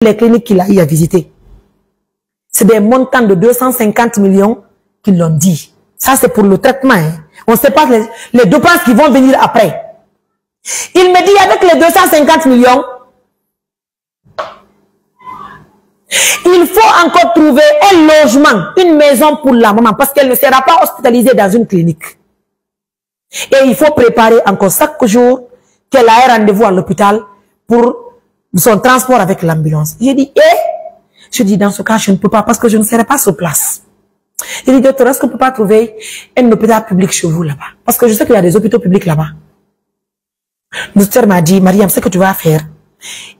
les cliniques qu'il a eu à visiter. C'est des montants de 250 millions qu'ils l'ont dit. Ça, c'est pour le traitement. Hein. On ne sait pas les dépenses qui vont venir après. Il me dit, avec les 250 millions, il faut encore trouver un logement, une maison pour la maman, parce qu'elle ne sera pas hospitalisée dans une clinique. Et il faut préparer encore chaque jour qu'elle ait rendez-vous à l'hôpital pour son transport avec l'ambulance. J'ai dit, je dis, dans ce cas, je ne peux pas, parce que je ne serai pas sur place. J'ai dit, docteur, est-ce qu'on ne peut pas trouver un hôpital public chez vous là-bas? Parce que je sais qu'il y a des hôpitaux publics là-bas. Le docteur m'a dit, Mariam, ce que tu vas faire,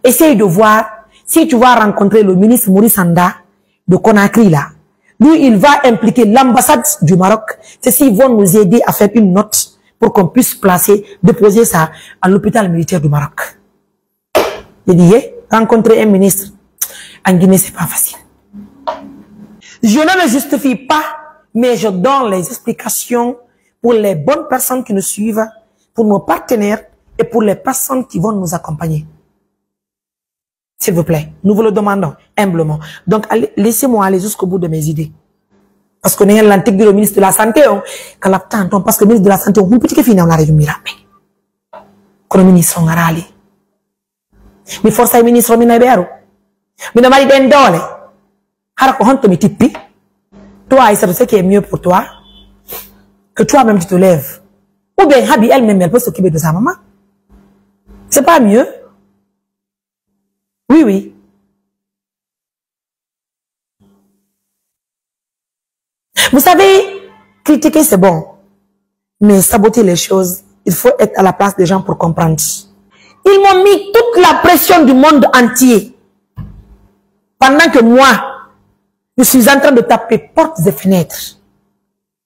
essaye de voir si tu vas rencontrer le ministre Maurice Sanda de Conakry là. Lui, il va impliquer l'ambassade du Maroc. C'est s'ils vont nous aider à faire une note pour qu'on puisse déposer ça à l'hôpital militaire du Maroc. J'ai dit, rencontrer un ministre en Guinée, c'est pas facile. Je ne le justifie pas, mais je donne les explications pour les bonnes personnes qui nous suivent, pour nos partenaires et pour les personnes qui vont nous accompagner. S'il vous plaît, nous vous le demandons humblement. Donc, laissez-moi aller jusqu'au bout de mes idées. Parce qu'on est l'antique du ministre de la Santé, parce que le ministre de la Santé, on peut dire qu'il y a un ministre. Comme ministre, on a râlé. Mais force à ministre, on a râlé. Mais on a râlé. Toi, c'est ce qui est mieux pour toi, que toi-même tu te lèves. Ou bien, Habi elle-même, elle peut s'occuper de sa maman. C'est pas mieux. Oui, oui. Vous savez, critiquer c'est bon. Mais saboter les choses, il faut être à la place des gens pour comprendre. Ils m'ont mis toute la pression du monde entier. Pendant que moi, je suis en train de taper portes et fenêtres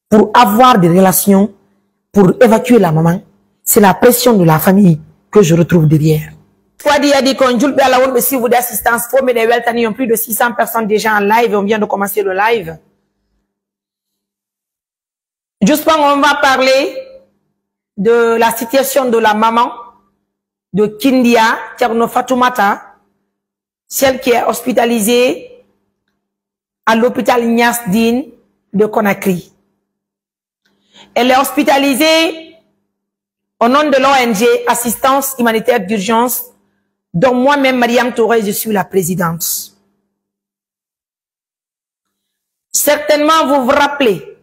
pour avoir des relations, pour évacuer la maman. C'est la pression de la famille que je retrouve derrière. Kwadi a dit qu'on joue à la si vous d'assistance, faut mais des ont plus de 600 personnes déjà en live et on vient de commencer le live. Justement, on va parler de la situation de la maman de Kindia, Tierno Fatoumata, celle qui est hospitalisée à l'hôpital Niasdine de Conakry. Elle est hospitalisée au nom de l'ONG Assistance Humanitaire d'Urgence, dont moi-même, Mariam Touré, je suis la présidente. Certainement, vous vous rappelez,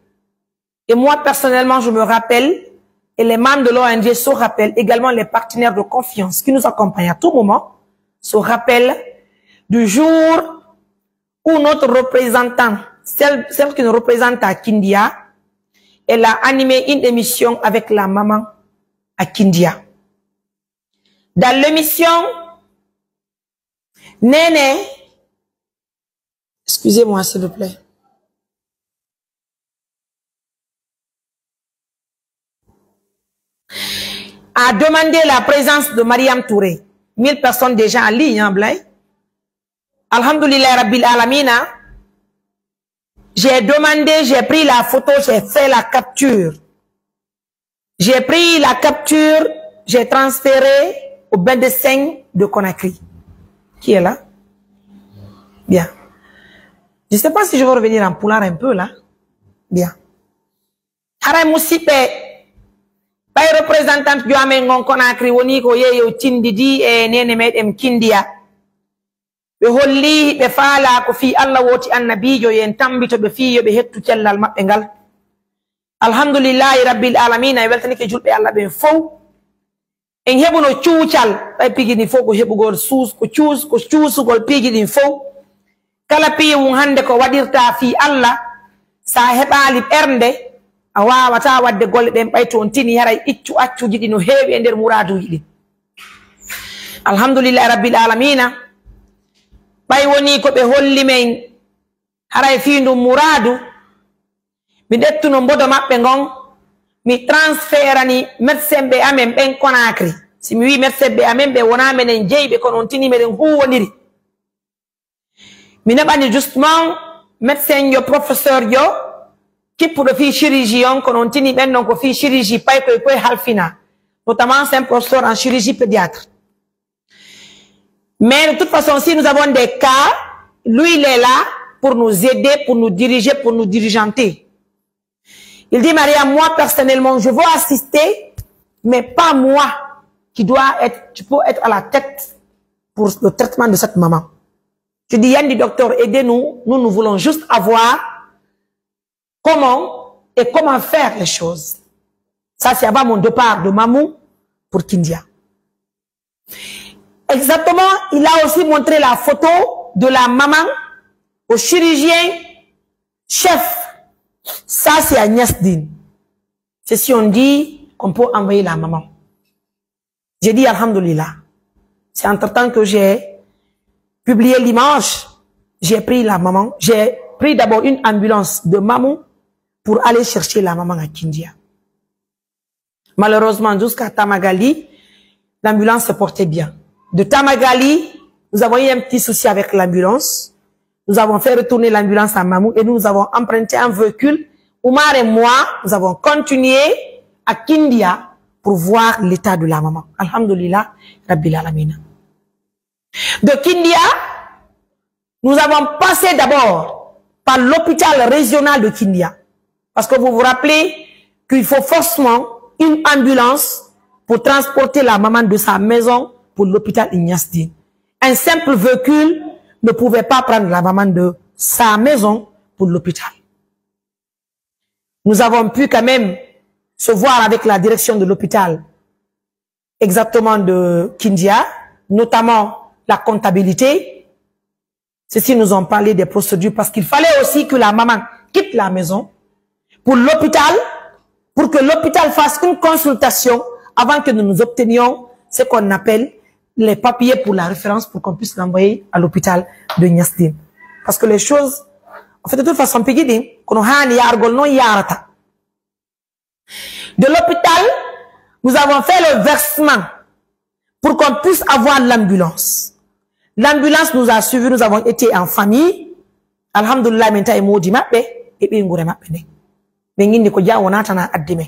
et moi personnellement, je me rappelle, et les membres de l'ONG se rappellent, également les partenaires de confiance qui nous accompagnent à tout moment, se rappellent du jour où notre représentant, celle qui nous représente à Kindia, elle a animé une émission avec la maman à Kindia. Dans l'émission, Néné, excusez-moi s'il vous plaît. A demandé la présence de Mariam Touré. 1000 personnes déjà en ligne, hein, Blay. Alhamdulillah Rabbil Alamina. J'ai demandé, j'ai pris la photo, j'ai fait la capture. J'ai pris la capture, j'ai transféré au médecin de Conakry. Qui est là? Bien. Je ne sais pas si je vais revenir en poulard un peu là. Bien. Haray Moussipe, pas représentante du Amengon Conakry, woni ko yeyo tindidi e nene medem Kindia. Be holli be faala ko fi Allah woti annabijo yen tambito be fiyo be hettu cellal mabbe ngal. Alhamdulillahi rabbil alamin ay weltani ke julbe Allah be fow. En hebuno ciucal ay pigini fo ko hebugol sus ko ciusugol pigini fo. Kala piwu hande ko wadirta fi Allah sa hebali bernde a wawata wadde golle den bayto on tini haray iccu accuji di no heewi e nder muraduji di. Alhamdulillahi rabbil alamin. Bay woni ko be holli men haray fiindu muradu mi dettuno mbodo mabbe ngon mi transferani médecin be amen ben Conakry. Si mi wi médecin be amen be wona menen jeybe ko non tini meden huwondiri. Mi nebani justement médecin yo professeur yo kippuɗo fi chirurgie on ko non tini ɓen non ko fi chirurgie pay koye halfina, notamment c'est un professeur en chirurgie pédiatre. Mais de toute façon, si nous avons des cas, lui, il est là pour nous aider, pour nous diriger, pour nous dirigeanter. Il dit, Maria, moi, personnellement, je veux assister, mais pas moi qui dois être, tu peux être à la tête pour le traitement de cette maman. Je dis, Yann, docteur, aidez-nous. Nous voulons juste avoir comment faire les choses. Ça, c'est avant mon départ de Mamou pour Kindia. Exactement, il a aussi montré la photo de la maman au chirurgien chef. Ça, c'est Agnès Din. C'est si on dit qu'on peut envoyer la maman. J'ai dit Alhamdulillah. C'est entre-temps que j'ai publié l'image. J'ai pris la maman. J'ai pris d'abord une ambulance de Mamou pour aller chercher la maman à Kindia. Malheureusement, jusqu'à Tamagali, l'ambulance se portait bien. De Tamagali, nous avons eu un petit souci avec l'ambulance. Nous avons fait retourner l'ambulance à Mamou et nous avons emprunté un véhicule. Oumar et moi, nous avons continué à Kindia pour voir l'état de la maman. Alhamdulillah, Rabbil Alamina. De Kindia, nous avons passé d'abord par l'hôpital régional de Kindia. Parce que vous vous rappelez qu'il faut forcément une ambulance pour transporter la maman de sa maison pour l'hôpital Ignace Din. Un simple véhicule ne pouvait pas prendre la maman de sa maison pour l'hôpital. Nous avons pu quand même se voir avec la direction de l'hôpital, exactement de Kindia, notamment la comptabilité. Ceux-ci nous ont parlé des procédures parce qu'il fallait aussi que la maman quitte la maison pour l'hôpital, pour que l'hôpital fasse une consultation avant que nous nous obtenions ce qu'on appelle les papiers pour la référence pour qu'on puisse l'envoyer à l'hôpital de Niastin. Parce que les choses, en fait, de toute façon, de l'hôpital, nous avons fait le versement pour qu'on puisse avoir l'ambulance. L'ambulance nous a suivis, nous avons été en famille. Alhamdulillah, maintenant, il m'a dit, et puis, il m'a dit, mais il n'y a pas de addime.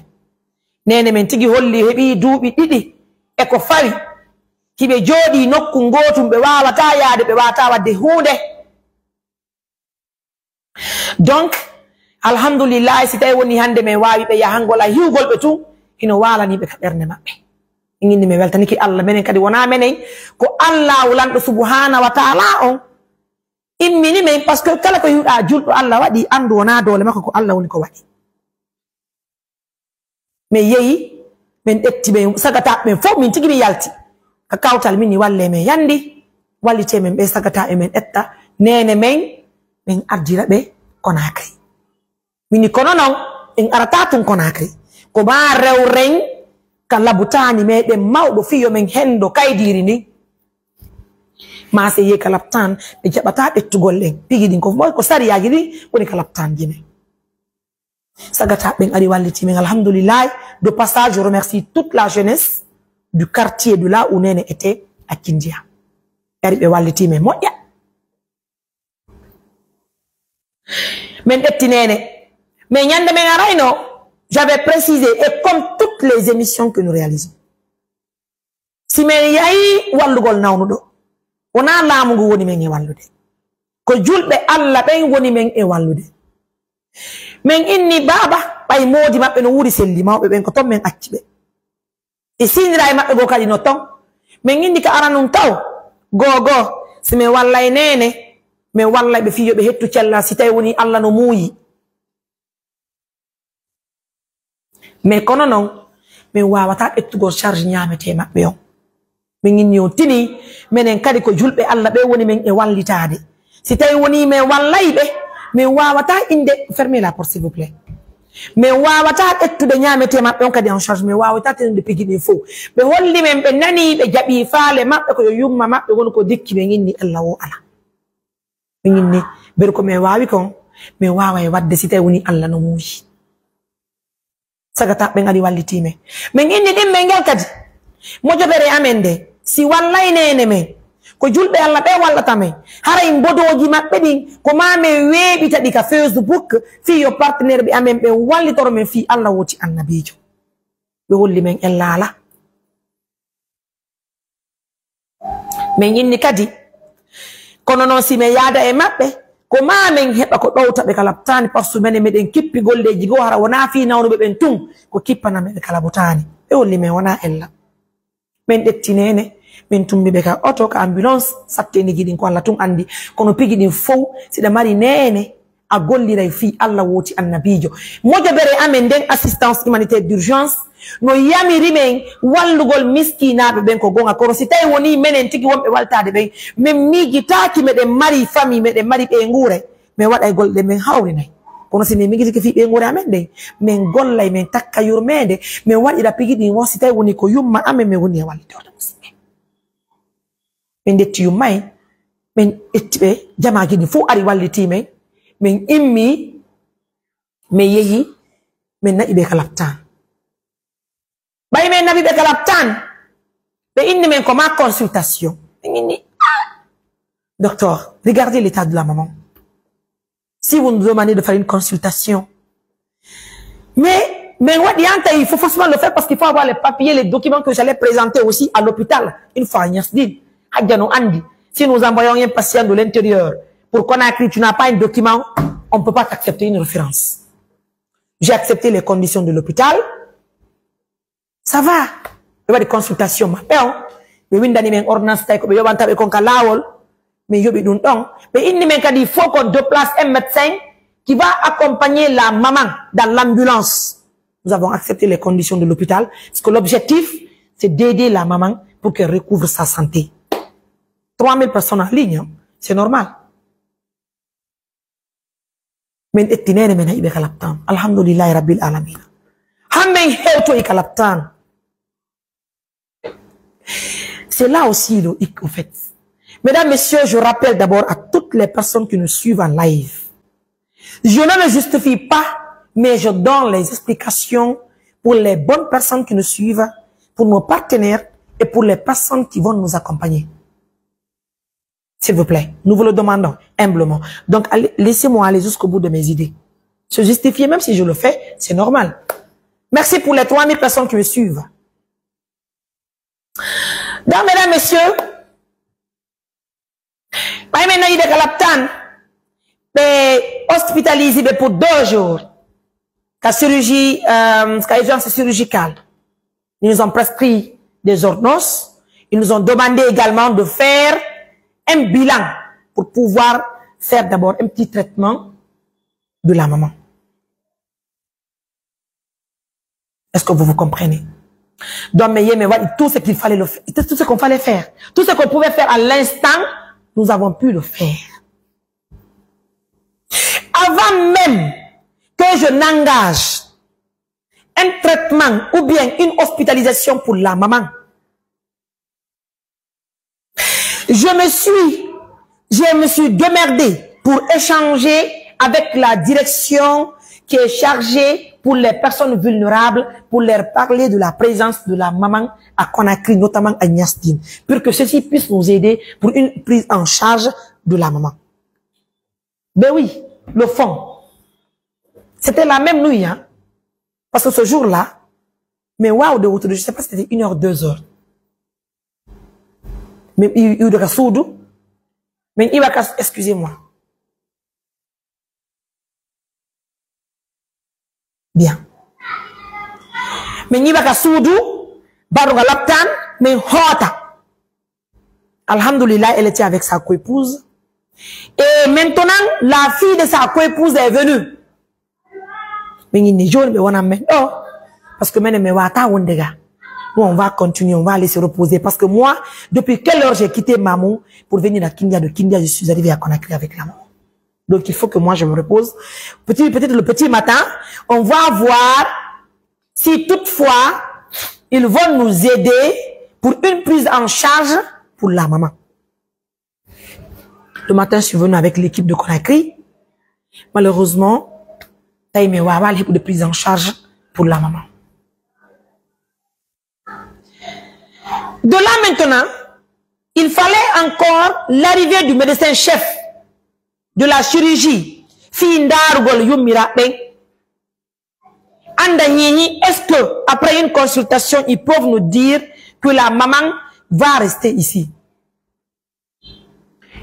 Nene men tigi holli hebi duubi didi e ko fari kibe jodi nokku ngotum be wawata yaade be wata wadde hunde. Donc alhamdulillah si tay woni hande men wawi be yahangola hiwgol be tu hino walani be ka berne mabbe. Ngini me weltani ki Allah menen kadi wona menen ko Allah wulando subhanahu wa ta'ala on immini men parce que kala ko yuda juldo Allah wadi andu wona dole makko ko Allah woni ko wadi. Mais yeyi men etti be sagata men fo min tigi be yalti ka kawtal min ni walle men yandi wallite men be sagata e men etta nene men ardira be Conakry mini kono non en arata tun Conakry ko ba rew ren kala butani me de mawdo fiyo men hendo kaydiri ni ma se ye kalaptan be jabata be tugollen pigi din ko mo ko sari yaji ni woni kalaptan jine. Sagata ben ari walliti men alhamdulillah. De passage, je remercie toute la jeunesse du quartier de là où Nene était à Kindia. Ari walliti men moya. Men etti Nene. Mais nyande men arayno, j'avais précisé et comme toutes les émissions que nous réalisons. Si men yayi wallugol nawnudo. Ona lamugo woni men e wallude. Ko julbe Allah ben woni men e wallude. Men inni baba bay modi mabbe no wuri selli mawbe ben ko tom men accibe e sinira e mabbe go kadi no ton men inni ka aranun taw gogo si me wallay nene me wallay be fiyo be hettu cialla si tay woni Allah no muuyi me kono non me wawata ettugo charge nyamete mabbe on men inni o tini menen kadi ko julbe Allah be woni men e wallitaade si tay woni me wallay be mais wawata inde fermez la porte s'il vous plaît. Mais wawata ettude nyamete mabbe on kadi en charge mais wawata ten de pigide fo be holli men be nani be jabi faale mabbe ko yumma mabbe won ko dikki be nginni Allah wo ala be nginni ber ko me wawi kon me wawa e wadde site woni Allah no muuyi sagata be ngadi walliti me nginni dim me ngel kadi mo jobere amende si wallay nene men ko julbe Allah be wallata men haray bodoji mabbe din ko mame webita di ka Facebook fi yo partenaire bi amen be wallitoro men fi Allah woti annabijo be holli men ellala Mais il kadi kono non si me yada e mabbe ko ma men heba ko dowta be kala tani par semaine meden kippi golleji go hara wona fi nawbe ben tum ko kippana me be kala botani e wolli me wona ella men dettinene men tumbi be ka auto ka ambulance satte ni gidin ko Allah tun andi kono pigi din fow sida mari nene a gollira fi Allah woti annabijo mojo bere amen den assistance humanitaire d'urgence no yamiri men wallugol miskinaɓe ɓen ko gonga kono si tawi woni menen tigi wonɓe waltade ɓen min migitaki meɗen mari famille meɗen mari ɓe guure min waɗa golɗe min hawrinay kono si min migitiki fi ɓe guure amen ɗen min gollay min takka yurmede min waɗira pigi ɗin wo si tawi woni ko yumma amen min woni e wallitewde musidɓe min detti yummay min ƴettiɓe jamaji ɗin fof ari wallitimen min immi min yeehi min naƴi ɓe kalaptan bay men nabi be kalaptan be inni men comme consultation inni docteur regardez l'état de la maman si vous nous demandez de faire une consultation mais il faut forcément le faire parce qu'il faut avoir les papiers les documents que j'allais présenter aussi à l'hôpital une fois Niasdine Hadjano Andi si nous envoyons un patient de l'intérieur pour qu'on a écrit tu n'as pas un document on ne peut pas t'accepter une référence j'ai accepté les conditions de l'hôpital. Ça va. Il y a des consultations. Mais il y a des ordonnances. Mais il y a des mais il faut qu'on déplace un médecin qui va accompagner la maman dans l'ambulance. Nous avons accepté les conditions de l'hôpital. Parce que l'objectif, c'est d'aider la maman pour qu'elle recouvre sa santé. 3000 personnes en ligne, hein? C'est normal. Mais alhamdulillah rabbil alamin. C'est là aussi le hic, au fait. Mesdames, messieurs, je rappelle d'abord à toutes les personnes qui nous suivent en live. Je ne me justifie pas, mais je donne les explications pour les bonnes personnes qui nous suivent, pour nos partenaires et pour les personnes qui vont nous accompagner. S'il vous plaît, nous vous le demandons humblement. Donc, laissez-moi aller jusqu'au bout de mes idées. Se justifier, même si je le fais, c'est normal. Merci pour les 3000 personnes qui me suivent. Donc, mesdames, messieurs, maintenant, il est calaptan, hospitalisé pour 2 jours. La chirurgie, urgence chirurgicale. Ils nous ont prescrit des ordonnances. Ils nous ont demandé également de faire un bilan pour pouvoir faire d'abord un petit traitement de la maman. Est-ce que vous comprenez? Donc, mais tout ce qu'il fallait tout ce qu'on fallait faire, tout ce qu'on pouvait faire à l'instant, nous avons pu le faire. Avant même que je n'engage un traitement ou bien une hospitalisation pour la maman, je me suis démerdé pour échanger avec la direction qui est chargée pour les personnes vulnérables, pour leur parler de la présence de la maman à Conakry, notamment à Niasdine, pour que ceci puisse nous aider pour une prise en charge de la maman. Ben oui, le fond, c'était la même nuit, hein, parce que ce jour-là, mais waouh, de route, je sais pas si c'était 1 heure, 2 heures. Mais il y a eu soudou, mais il va excusez-moi. Bien. Mais il va soudou, baronga laptan, mais hota. Alhamdulillah, elle était avec sa coépouse. Et maintenant, la fille de sa coépouse est venue. Mais il n'est jaune, mais on a mis. Oh, parce que maintenant, nous, on va continuer, on va aller se reposer. Parce que moi, depuis quelle heure j'ai quitté maman pour venir à Kindia, de Kindia, je suis arrivé à Conakry avec la maman. Donc, il faut que moi, je me repose. Peut-être le petit matin, on va voir si toutefois, ils vont nous aider pour une prise en charge pour la maman. Le matin, je suis venu avec l'équipe de Conakry. Malheureusement, il y a eu de prise en charge pour la maman. De là maintenant, il fallait encore l'arrivée du médecin-chef de la chirurgie. Est-ce que après une consultation, ils peuvent nous dire que la maman va rester ici?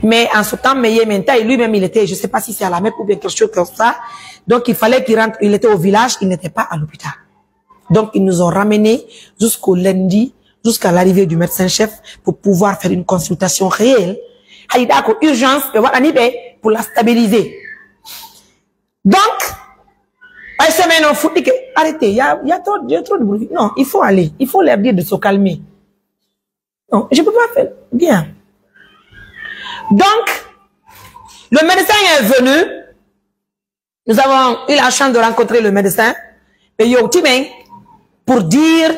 Mais en ce temps, lui-même, il était, je ne sais pas si c'est à la Mecque ou bien quelque chose comme ça. Donc, il fallait qu'il rentre, il était au village, il n'était pas à l'hôpital. Donc, ils nous ont ramenés jusqu'au lundi, jusqu'à l'arrivée du médecin-chef pour pouvoir faire une consultation réelle. Il y a une urgence pour la stabiliser. Donc, arrêtez, il y a trop de bruit. Non, il faut aller. Il faut leur dire de se calmer. Non, je ne peux pas faire. Bien. Donc, le médecin est venu. Nous avons eu la chance de rencontrer le médecin. Pour dire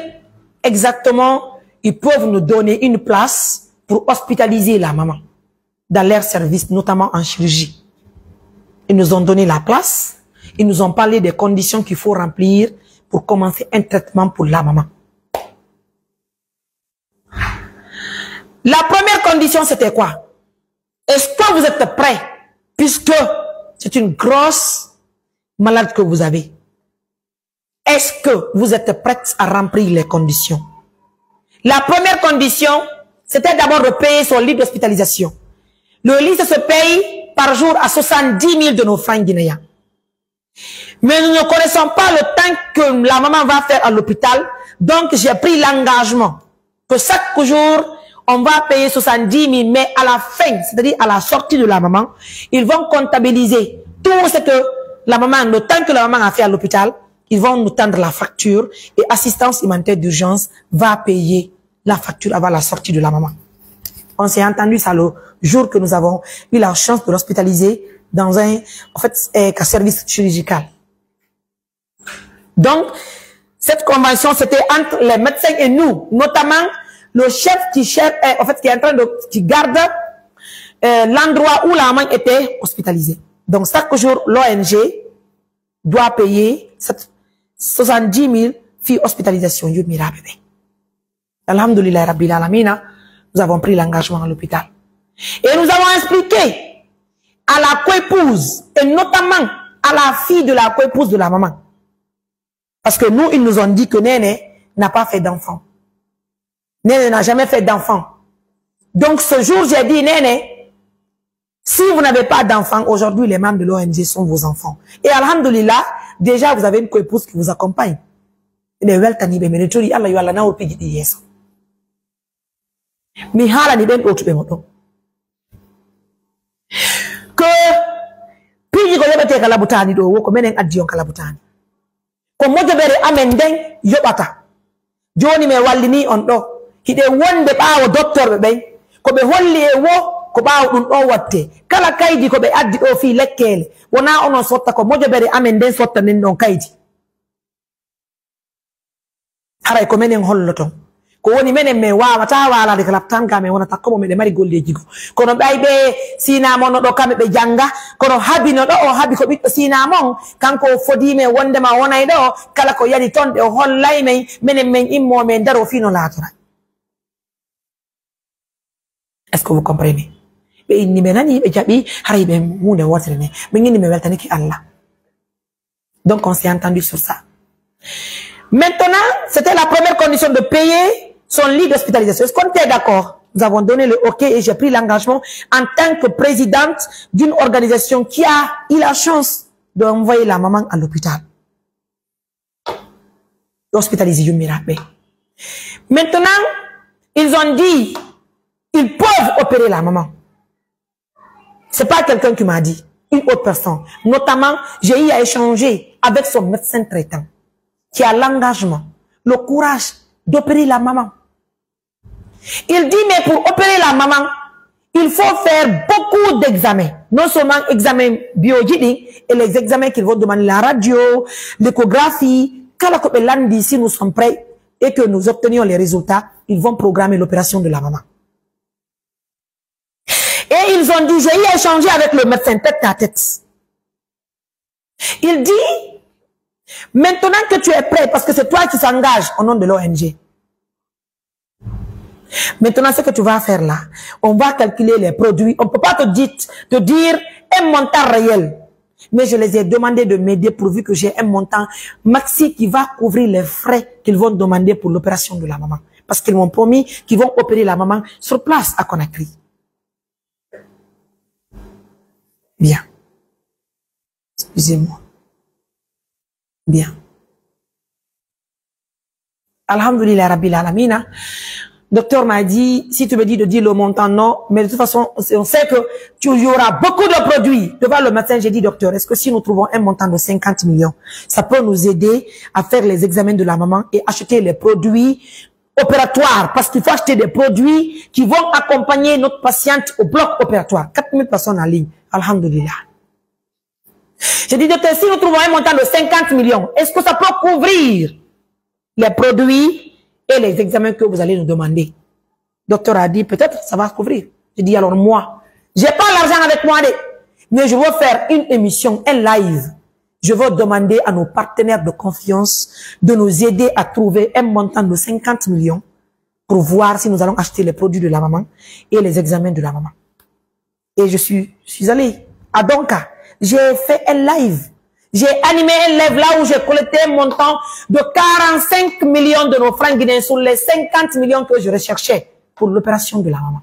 exactement, ils peuvent nous donner une place pour hospitaliser la maman dans leur service, notamment en chirurgie. Ils nous ont donné la place. Ils nous ont parlé des conditions qu'il faut remplir pour commencer un traitement pour la maman. La première condition, c'était quoi? Est-ce que vous êtes prêts? Puisque c'est une grosse malade que vous avez. Est-ce que vous êtes prêts à remplir les conditions? La première condition, c'était d'abord de payer son lit d'hospitalisation. Le lit, ça se paye par jour à 70 000 de nos francs guinéens. Mais nous ne connaissons pas le temps que la maman va faire à l'hôpital. Donc, j'ai pris l'engagement que chaque jour, on va payer 70 000. Mais à la fin, c'est-à-dire à la sortie de la maman, ils vont comptabiliser tout ce que la maman, le temps que la maman a fait à l'hôpital. Ils vont nous tendre la facture et assistance humanitaire d'urgence va payer la facture avant la sortie de la maman. On s'est entendu ça le jour que nous avons eu la chance de l'hospitaliser dans un service chirurgical. Donc, cette convention, c'était entre les médecins et nous, notamment le chef qui cherche, qui est en train qui garde l'endroit où la maman était hospitalisée. Donc, chaque jour, l'ONG doit payer 70 000 filles hospitalisation. Alhamdulillah Rabbil Alamina, nous avons pris l'engagement à l'hôpital. Et nous avons expliqué à la coépouse, et notamment à la fille de la coépouse de la maman. Parce que nous, ils nous ont dit que Néné n'a pas fait d'enfant. Néné n'a jamais fait d'enfant. Donc ce jour, j'ai dit, Néné, si vous n'avez pas d'enfant, aujourd'hui, les membres de l'ONG sont vos enfants. Et alhamdulillah, déjà, vous avez une coépouse qui vous accompagne. Que puis ko kala butani do ko menen addion kala butani ko mojo bere amen den yobata joni me wallini on do hide wonde baawo docteur be ko be holli e wo ko baawo dum do watte kala kaydi ko be addi do fi lekkele wona onon sotta ko mojo bere amen den sotta nen don kaydi haray ko menen holloton ko woni menen me wawata wala de klaptan ga me wona takko me de mari golleji go kono baybe sina mon do kambe be janga kono habi no do o habi ko biddo sina mon kanko fodi me wonde ma wonay do kala ko yadi tonde o hollay me menen men immo me daro fino latora. Est-ce que vous comprenez? Be inni me nani be jabi haray be munde wotre ne be ngini me weltani ki Allah. Donc on s'est entendu sur ça. Maintenant, c'était la première condition de payer son lit d'hospitalisation. Est-ce qu'on était d'accord? Nous avons donné le OK et j'ai pris l'engagement en tant que présidente d'une organisation qui a eu la chance d'envoyer la maman à l'hôpital. Hospitaliser Yumirabe. Maintenant, ils ont dit, ils peuvent opérer la maman. C'est pas quelqu'un qui m'a dit, une autre personne. Notamment, j'ai eu à échanger avec son médecin traitant, qui a l'engagement, le courage d'opérer la maman. Il dit, mais pour opérer la maman, il faut faire beaucoup d'examens. Non seulement examens biologiques et les examens qu'ils vont demander, la radio, l'échographie. Si nous sommes prêts et que nous obtenions les résultats, ils vont programmer l'opération de la maman. Et ils ont dit, j'ai eu à échanger avec le médecin tête à tête. Il dit, maintenant que tu es prêt, parce que c'est toi qui s'engage au nom de l'ONG. Maintenant, ce que tu vas faire là, on va calculer les produits. On ne peut pas te dire un montant réel. Mais je les ai demandé de m'aider pourvu que j'ai un montant maxi qui va couvrir les frais qu'ils vont demander pour l'opération de la maman. Parce qu'ils m'ont promis qu'ils vont opérer la maman sur place à Conakry. Bien. Excusez-moi. Bien. Alhamdulillah Rabbil Alamina. Docteur m'a dit, si tu me dis de dire le montant, non, mais de toute façon, on sait que il y aura beaucoup de produits. Devant le médecin, j'ai dit, docteur, est-ce que si nous trouvons un montant de 50 millions, ça peut nous aider à faire les examens de la maman et acheter les produits opératoires, parce qu'il faut acheter des produits qui vont accompagner notre patiente au bloc opératoire. 4000 personnes en ligne. Alhamdulillah. J'ai dit, docteur, si nous trouvons un montant de 50 millions, est-ce que ça peut couvrir les produits et les examens que vous allez nous demander? Docteur a dit, peut-être ça va couvrir. J'ai dit, alors moi, j'ai pas l'argent avec moi, mais je veux faire une émission, un live. Je veux demander à nos partenaires de confiance de nous aider à trouver un montant de 50 millions pour voir si nous allons acheter les produits de la maman et les examens de la maman. Et je suis allé à Donka. J'ai fait un live. J'ai animé un live là où j'ai collecté un montant de 45 millions de nos francs guinéens sur les 50 millions que je recherchais pour l'opération de la maman.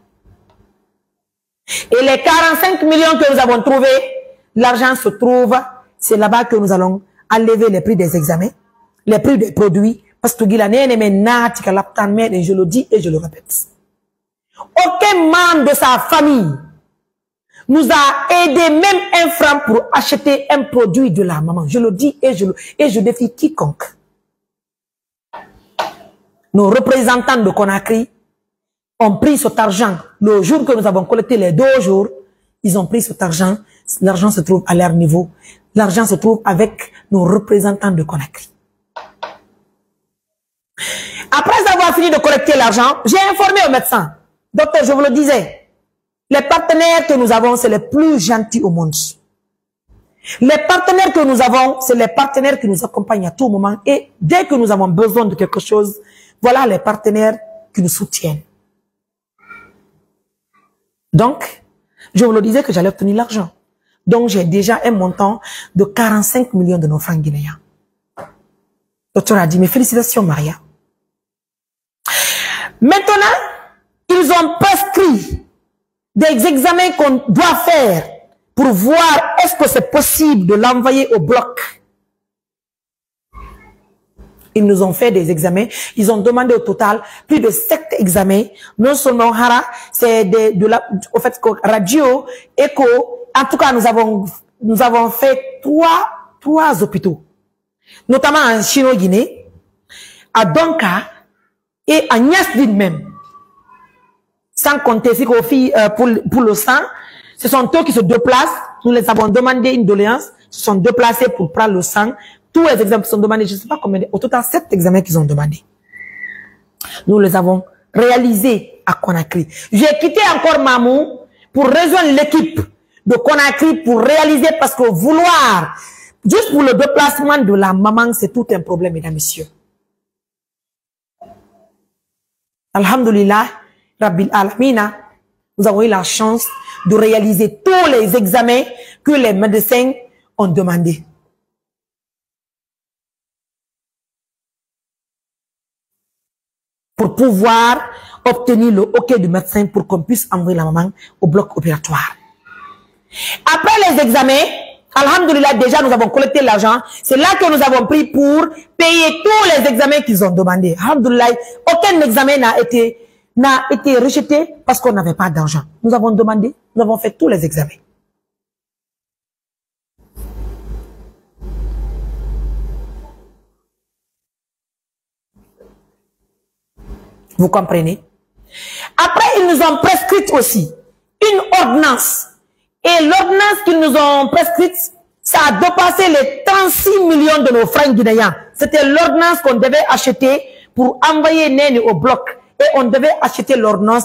Et les 45 millions que nous avons trouvés, l'argent se trouve, c'est là-bas que nous allons enlever les prix des examens, les prix des produits, parce que je le dis et je le répète. Aucun membre de sa famille nous a aidé même un franc pour acheter un produit de la maman. Je le dis et je défie quiconque. Nos représentants de Conakry ont pris cet argent le jour que nous avons collecté les 2 jours. Ils ont pris cet argent. L'argent se trouve à leur niveau. L'argent se trouve avec nos représentants de Conakry. Après avoir fini de collecter l'argent, j'ai informé au médecin. Docteur, je vous le disais, les partenaires que nous avons, c'est les plus gentils au monde. Les partenaires que nous avons, c'est les partenaires qui nous accompagnent à tout moment. Et dès que nous avons besoin de quelque chose, voilà les partenaires qui nous soutiennent. Donc, je vous le disais que j'allais obtenir l'argent. Donc, j'ai déjà un montant de 45 millions de nos francs guinéens. Le docteur a dit, mes félicitations, Maria. Maintenant, ils ont prescrit des examens qu'on doit faire pour voir est-ce que c'est possible de l'envoyer au bloc. Ils nous ont fait des examens. Ils ont demandé au total plus de 7 examens. Non seulement Hara, c'est au fait, radio, écho. En tout cas, nous avons fait trois hôpitaux. Notamment en Chino-Guinée, à Donka et à Niasdine même. Sans compter si pour le sang, ce sont eux qui se déplacent. Nous les avons demandé une doléance. Se sont déplacés pour prendre le sang. Tous les examens sont demandés. Je ne sais pas combien. Au total, 7 examens qu'ils ont demandé. Nous les avons réalisés à Conakry. J'ai quitté encore Mamou pour rejoindre l'équipe de Conakry pour réaliser parce que vouloir, juste pour le déplacement de la maman, c'est tout un problème, mesdames et messieurs. Alhamdulillah. Rabbil Alamina, nous avons eu la chance de réaliser tous les examens que les médecins ont demandé. Pour pouvoir obtenir le OK du médecin pour qu'on puisse envoyer la maman au bloc opératoire. Après les examens, alhamdulillah, déjà nous avons collecté l'argent. C'est là que nous avons pris pour payer tous les examens qu'ils ont demandé. Alhamdulillah, aucun examen n'a été rejeté parce qu'on n'avait pas d'argent. Nous avons demandé, nous avons fait tous les examens. Vous comprenez? Après, ils nous ont prescrit aussi une ordonnance. Et l'ordonnance qu'ils nous ont prescrite, ça a dépassé les 36 millions de nos francs guinéens. C'était l'ordonnance qu'on devait acheter pour envoyer Néné au bloc. Et on devait acheter l'ordonnance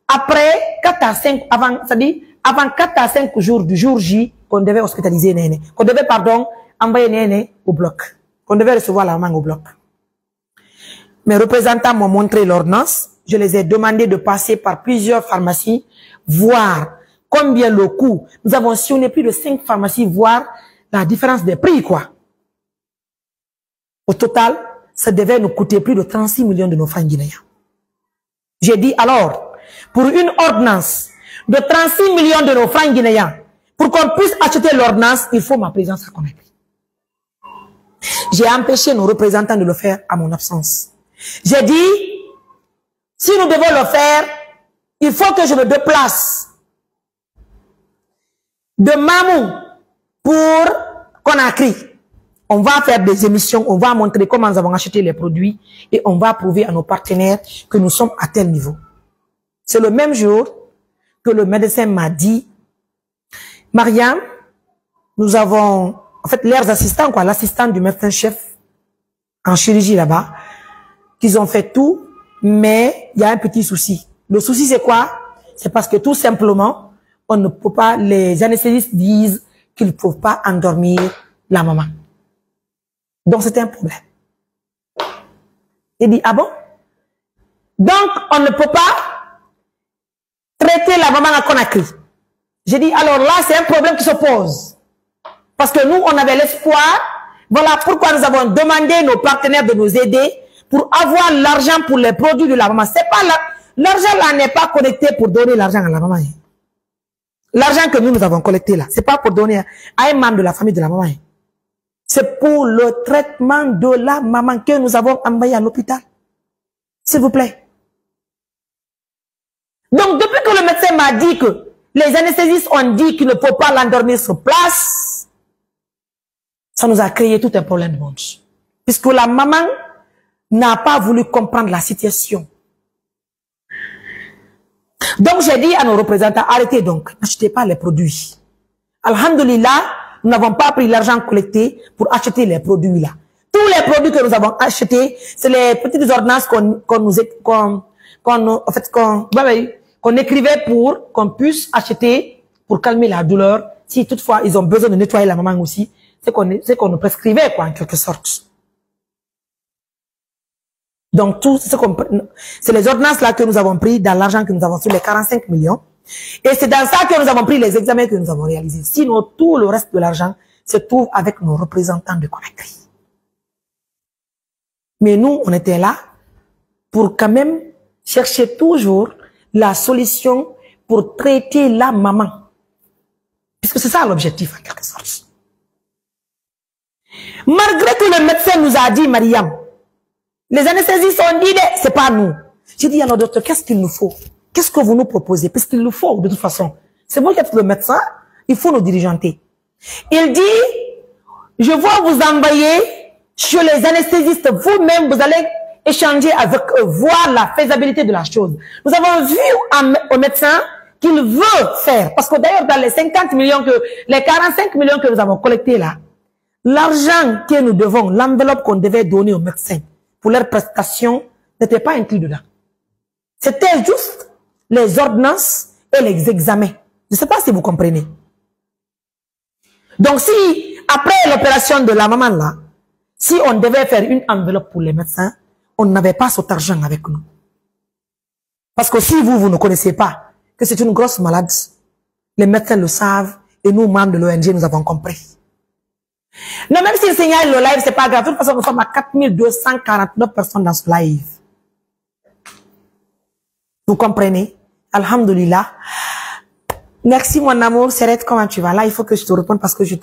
après 4 à 5, avant 4 à 5 jours du jour J, qu'on devait hospitaliser Néné. Qu'on devait, envoyer Néné au bloc. Qu'on devait recevoir la maman au bloc. Mes représentants m'ont montré l'ordonnance. Je les ai demandé de passer par plusieurs pharmacies, voir combien le coût. Nous avons sillonné plus de 5 pharmacies, voir la différence des prix, quoi. Au total, ça devait nous coûter plus de 36 millions de nos francs guinéens. J'ai dit alors, pour une ordonnance de 36 millions de nos francs guinéens, Pour qu'on puisse acheter l'ordonnance, il faut ma présence à Conakry. J'ai empêché nos représentants de le faire à mon absence. J'ai dit, si nous devons le faire, il faut que je me déplace de Mamou pour Conakry. On va faire des émissions, on va montrer comment nous avons acheté les produits et on va prouver à nos partenaires que nous sommes à tel niveau. C'est le même jour que le médecin m'a dit, Mariam, nous avons, en fait, leurs assistants, quoi, l'assistant du médecin-chef en chirurgie là-bas, qu'ils ont fait tout, mais il y a un petit souci. Le souci, c'est quoi? C'est parce que tout simplement, on ne peut pas, les anesthésistes disent qu'ils ne peuvent pas endormir la maman. Donc, c'était un problème. Il dit, ah bon? Donc, on ne peut pas traiter la maman à Conakry. J'ai dit, alors là, c'est un problème qui se pose. Parce que nous, on avait l'espoir. Voilà pourquoi nous avons demandé nos partenaires de nous aider pour avoir l'argent pour les produits de la maman. C'est pas l'argent là n'est pas connecté pour donner l'argent à la maman. L'argent que nous avons collecté là, c'est pas pour donner à un membre de la famille de la maman. C'est pour le traitement de la maman que nous avons envoyé à l'hôpital. S'il vous plaît. Donc, depuis que le médecin m'a dit que les anesthésistes ont dit qu'il ne faut pas l'endormir sur place, ça nous a créé tout un problème de monde. Puisque la maman n'a pas voulu comprendre la situation. Donc, j'ai dit à nos représentants, arrêtez donc, n'achetez pas les produits. Alhamdulillah, nous n'avons pas pris l'argent collecté pour acheter les produits là. Tous les produits que nous avons achetés, c'est les petites ordonnances qu'on écrivait pour qu'on puisse acheter pour calmer la douleur. Si toutefois ils ont besoin de nettoyer la maman aussi, c'est qu'on nous prescrivait quoi en quelque sorte. Donc tout c'est les ordonnances là que nous avons pris dans l'argent que nous avons sur les 45 millions. Et c'est dans ça que nous avons pris les examens que nous avons réalisés. Sinon, tout le reste de l'argent se trouve avec nos représentants de Conakry. Mais nous, on était là pour quand même chercher toujours la solution pour traiter la maman. Puisque c'est ça l'objectif, en quelque sorte. Malgré que le médecin nous a dit, Mariam, les anesthésistes ont dit, c'est pas nous. J'ai dit à notre docteur, qu'est-ce qu'il nous faut? Qu'est-ce que vous nous proposez? Parce qu'il nous faut, de toute façon. C'est vous qui êtes le médecin, il faut nous dirigeanter. Il dit, je vais vous envoyer chez les anesthésistes, vous-même, vous allez échanger avec eux, voir la faisabilité de la chose. Nous avons vu au médecin qu'il veut faire. Parce que d'ailleurs, dans les 50 millions les 45 millions que nous avons collectés là, l'argent que nous devons, l'enveloppe qu'on devait donner aux médecins pour leurs prestations, n'était pas inclus dedans. C'était juste les ordonnances et les examens. Je ne sais pas si vous comprenez. Donc si, après l'opération de la maman là, si on devait faire une enveloppe pour les médecins, on n'avait pas cet argent avec nous. Parce que si vous ne connaissez pas que c'est une grosse maladie, les médecins le savent et nous, membres de l'ONG, nous avons compris. Non, même s'ils signalent le live, c'est pas grave. De toute façon, nous sommes à 4249 personnes dans ce live. Vous comprenez? Alhamdulillah. Merci mon amour. Serette, comment tu vas? Là, il faut que je te réponde parce que je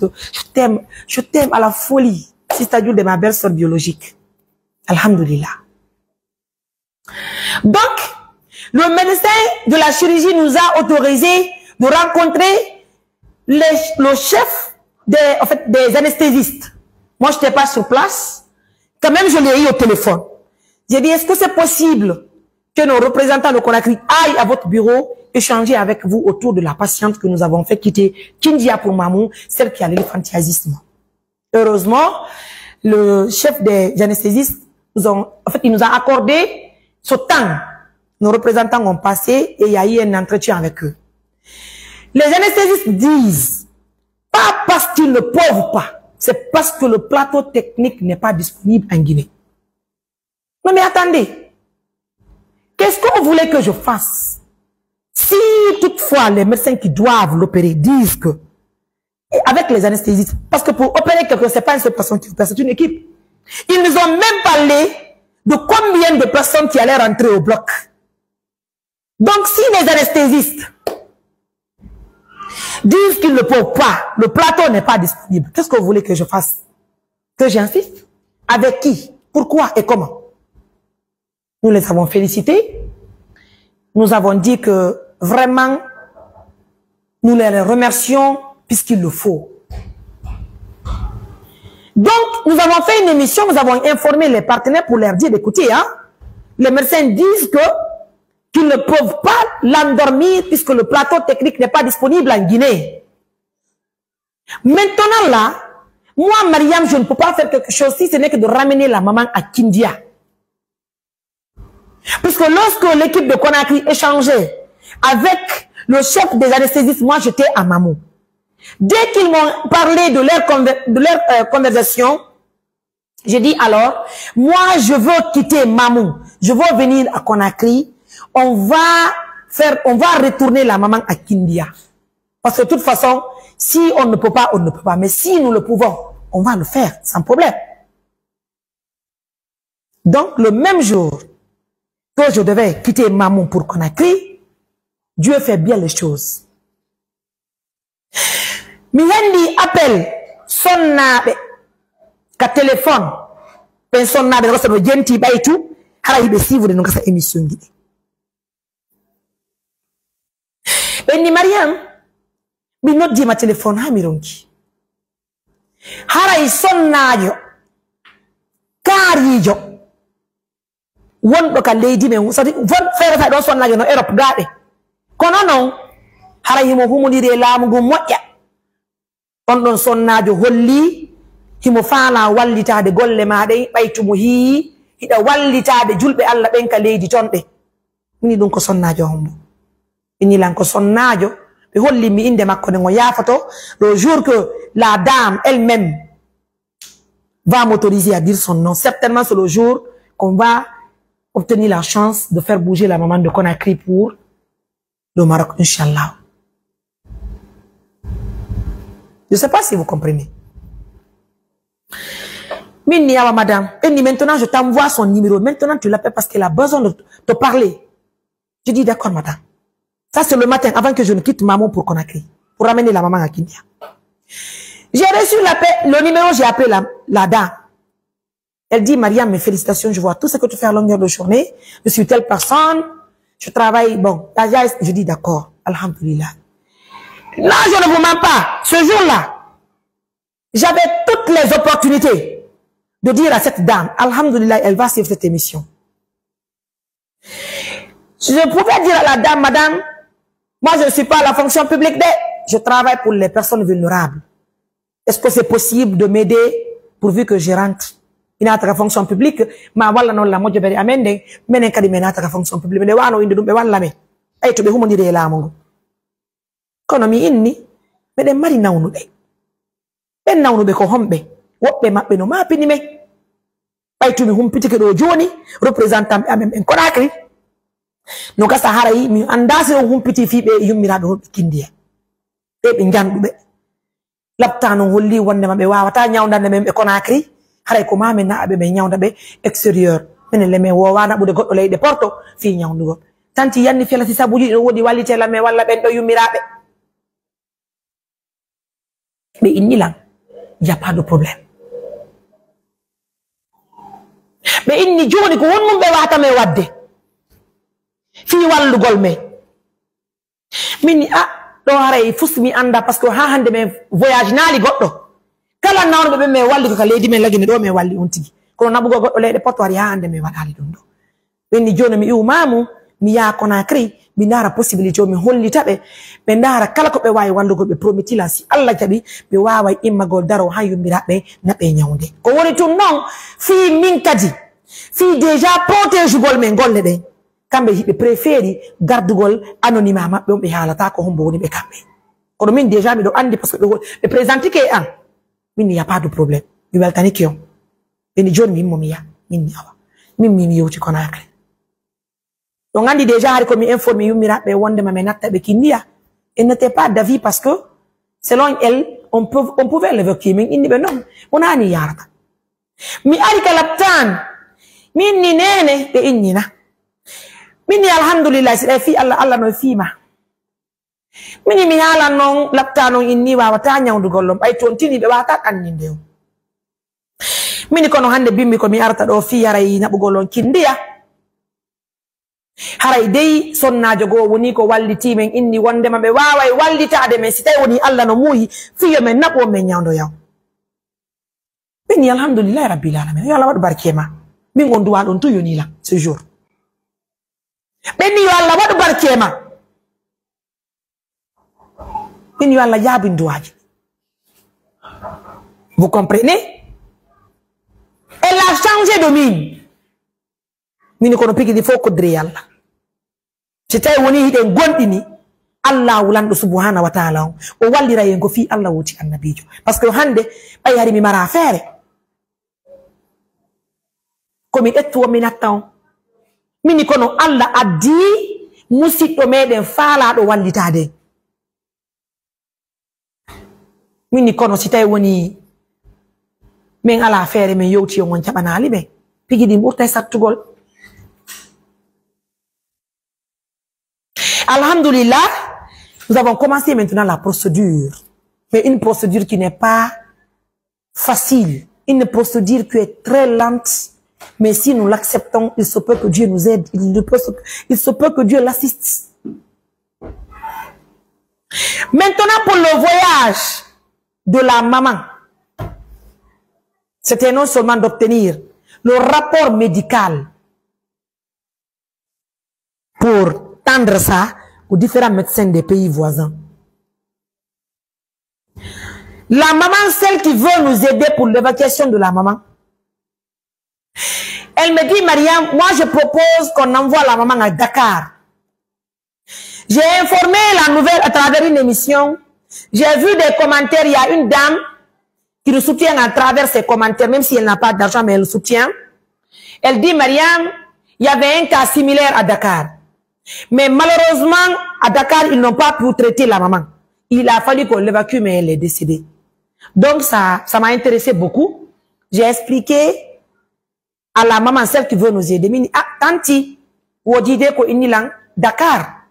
t'aime à la folie. Si c'est-à-dire de ma belle sœur biologique. Alhamdulillah. Donc, le médecin de la chirurgie nous a autorisé de rencontrer le chef des anesthésistes. Moi, je n'étais pas sur place. Quand même, je l'ai eu au téléphone. J'ai dit, est-ce que c'est possible que nos représentants de Conakry aillent à votre bureau échanger avec vous autour de la patiente que nous avons fait quitter Kindia pour Mamou, celle qui a l'éléphantiasis. Heureusement, le chef des anesthésistes il nous a accordé ce temps. Nos représentants ont passé et il y a eu un entretien avec eux. Les anesthésistes disent, pas parce qu'ils ne peuvent pas, c'est parce que le plateau technique n'est pas disponible en Guinée. Non mais attendez, qu'est-ce qu'on voulait que je fasse? Si toutefois les médecins qui doivent l'opérer disent que, avec les anesthésistes, parce que pour opérer quelqu'un, c'est pas une seule personne qui opère, c'est une équipe. Ils nous ont même parlé de combien de personnes qui allaient rentrer au bloc. Donc si les anesthésistes disent qu'ils ne peuvent pas, le plateau n'est pas disponible. Qu'est-ce que vous voulez que je fasse? Que j'insiste? Avec qui? Pourquoi et comment? Nous les avons félicités. Nous avons dit que vraiment, nous les remercions puisqu'il le faut. Donc, nous avons fait une émission, nous avons informé les partenaires pour leur dire, écoutez, hein, les médecins disent qu'ils ne peuvent pas l'endormir puisque le plateau technique n'est pas disponible en Guinée. Maintenant là, moi, Mariam, je ne peux pas faire quelque chose si ce n'est que de ramener la maman à Kindia. Puisque lorsque l'équipe de Conakry échangeait avec le chef des anesthésistes, moi j'étais à Mamou. Dès qu'ils m'ont parlé de leur conversation, j'ai dit alors, moi je veux quitter Mamou, je veux venir à Conakry, on va retourner la maman à Kindia. Parce que de toute façon, si on ne peut pas, on ne peut pas. Mais si nous le pouvons, on va le faire sans problème. Donc le même jour que je devais quitter Mamou pour Conakry, Dieu fait bien les choses. Mihendi appelle son nabe ka téléphone pen son nabe ko so jenti baytu hara hibe suivre no kasa émission gi benni Mariam bi noddi ma téléphone ha mi ronki hara sonnajo karijo wondo ka leydi men sadi von fere fa do sonnajo no Europe gaade kono non hara himo humudire laamugo moƴƴa on ɗon sonnajo holli himo faala wallitade golle maɗe ɓaytumo hi hiɗa wallitade julɓe Allah ɓen ka leydi ton ɓe mini ɗum ko sonnajo hombo inilan ko sonnajo ɓe holli mi inde makko nde o yafato le jour que la dame elle-même va m'autoriser à dire son nom, certainement c'est le jour qu'on va obtenir la chance de faire bouger la maman de Conakry pour le Maroc, Inch'Allah. Je ne sais pas si vous comprenez. Miniawa madame, et maintenant je t'envoie son numéro. Maintenant tu l'appelles parce qu'elle a besoin de te parler. Je dis d'accord madame. Ça c'est le matin avant que je ne quitte maman pour Conakry. Pour ramener la maman à Kenya. J'ai reçu le numéro, j'ai appelé la dame. Elle dit Mariam, mes félicitations, je vois tout ce que tu fais à longueur de journée. Je suis telle personne, je travaille, bon. Je dis d'accord, alhamdulillah. Là, je ne vous mens pas. Ce jour-là, j'avais toutes les opportunités de dire à cette dame, alhamdulillah, elle va suivre cette émission. Je pouvais dire à la dame, madame, moi je ne suis pas à la fonction publique, je travaille pour les personnes vulnérables. Est-ce que c'est possible de m'aider pourvu que je rentre? Il y a une fonction publique, ma wala non la mojo beri amende, menen kadi menata fonction publique, mais wano inde dumbe wala me. Ay to be humo dire la mongo. Kono mi inni, me de mari nawnu be. Ben nawnu be ko hombe, wobbe mabbe no ma pini me. Ay to mi humpiti ke do joni, représentant amem en Conakry. No ka sahara yi mi andase o humpiti fi be yummirabe hobbe kindiya. Be be jandu be. Laptano holli wonde mabbe wawata nyawndande men be Conakry. Haray ko mame na abe be nyawda be extérieur men le me wowana bude goddo leyde porto fi nyawndugo tanti yanni fela si sabuji do wodi wallite la me walla ben do yumirabe be innilan y a pas de problème be inni joni ko wonnum be wata me wadde fi wallugol me minni do haray fusmi anda parce que ha hande me voyage nali goddo kala nawno be me walli ko leydi men lagine do me walli on tigi kono nabugo goddo leyde portoire ya ande me wadali dum do benni joni mi iwmamu mi ya Conakry mi ndara possibilité mi hollita be ndara kala ko be wawi wallugo be prometi la si Allah jabi be wawa immagol daro ha yumbirabe na be nyawnde ko woni tun non fi min kadi fi déjà protège gol men golle de kambe hibe préféri gardugol anonymat mabbe be halata ko hombo woni be kambe kono min déjà mi do andi parce que be présenter ke an il n'y a pas de problème. Il va t'en kion. Et ni John mimomia, mini awa. Mimi yo ci Conakry. Donc on dit déjà hariko mi informé yumira be wonde ma menata be kindia. Elle n'était pas d'avis parce que selon elle on pouvait l'évoquer mais il dit ben non, on a ni yarda. Mi arika laptan. Minni nene be innina. Minni alhamdulillah c'est fi Allah no fima. Mini mi hala non lapta non inni wawata nyawdugol ay tontini be wata anninde mini kono hande bimmi ko mi arta do fi yaray nabugol kindiya haray dey sonnajo go woni ko walliti men inni wonde mabe waway wallitaade men sitay woni Allah no muyi fiyo men nabo men nyawdo yaw bini alhamdulillah rabbil alamin yo Allah wad barkema min gondu wadon to yoni la ce jour bini yo Allah wad barkema bini yo Allah yabin duwaji vous comprenez? Elle a changé de mine. Mini kono piki di foko dre yalla. C'était woni hiden gondini Allah wulando subhanahu wa ta'ala o wallira yengo fi Allah wuti annabijo parce que hande bay hari mi mara fere komi etto mi nattan mini kono Allah addi musiddo meden faala do wallitade mini kono sitay woni men ala fere men yowti on jabanali be pigi di murtay sattugol alhamdulillah nous avons commencé maintenant la procédure mais une procédure qui n'est pas facile une procédure qui est très lente mais si nous l'acceptons il se peut que Dieu nous aide il se peut que Dieu l'assiste maintenant pour le voyage de la maman. C'était non seulement d'obtenir le rapport médical pour tendre ça aux différents médecins des pays voisins. La maman, celle qui veut nous aider pour l'évacuation de la maman, elle me dit, Mariam, moi je propose qu'on envoie la maman à Dakar. J'ai informé la nouvelle à travers une émission. J'ai vu des commentaires, il y a une dame qui le soutient à travers ses commentaires, même si elle n'a pas d'argent, mais elle le soutient. Elle dit, Mariam, il y avait un cas similaire à Dakar. Mais malheureusement, à Dakar, ils n'ont pas pu traiter la maman. Il a fallu qu'on l'évacue, mais elle est décédée. Donc ça m'a intéressé beaucoup. J'ai expliqué à la maman, celle qui veut nous aider. Mini, ah, tanti, ou dide ko inilang Dakar.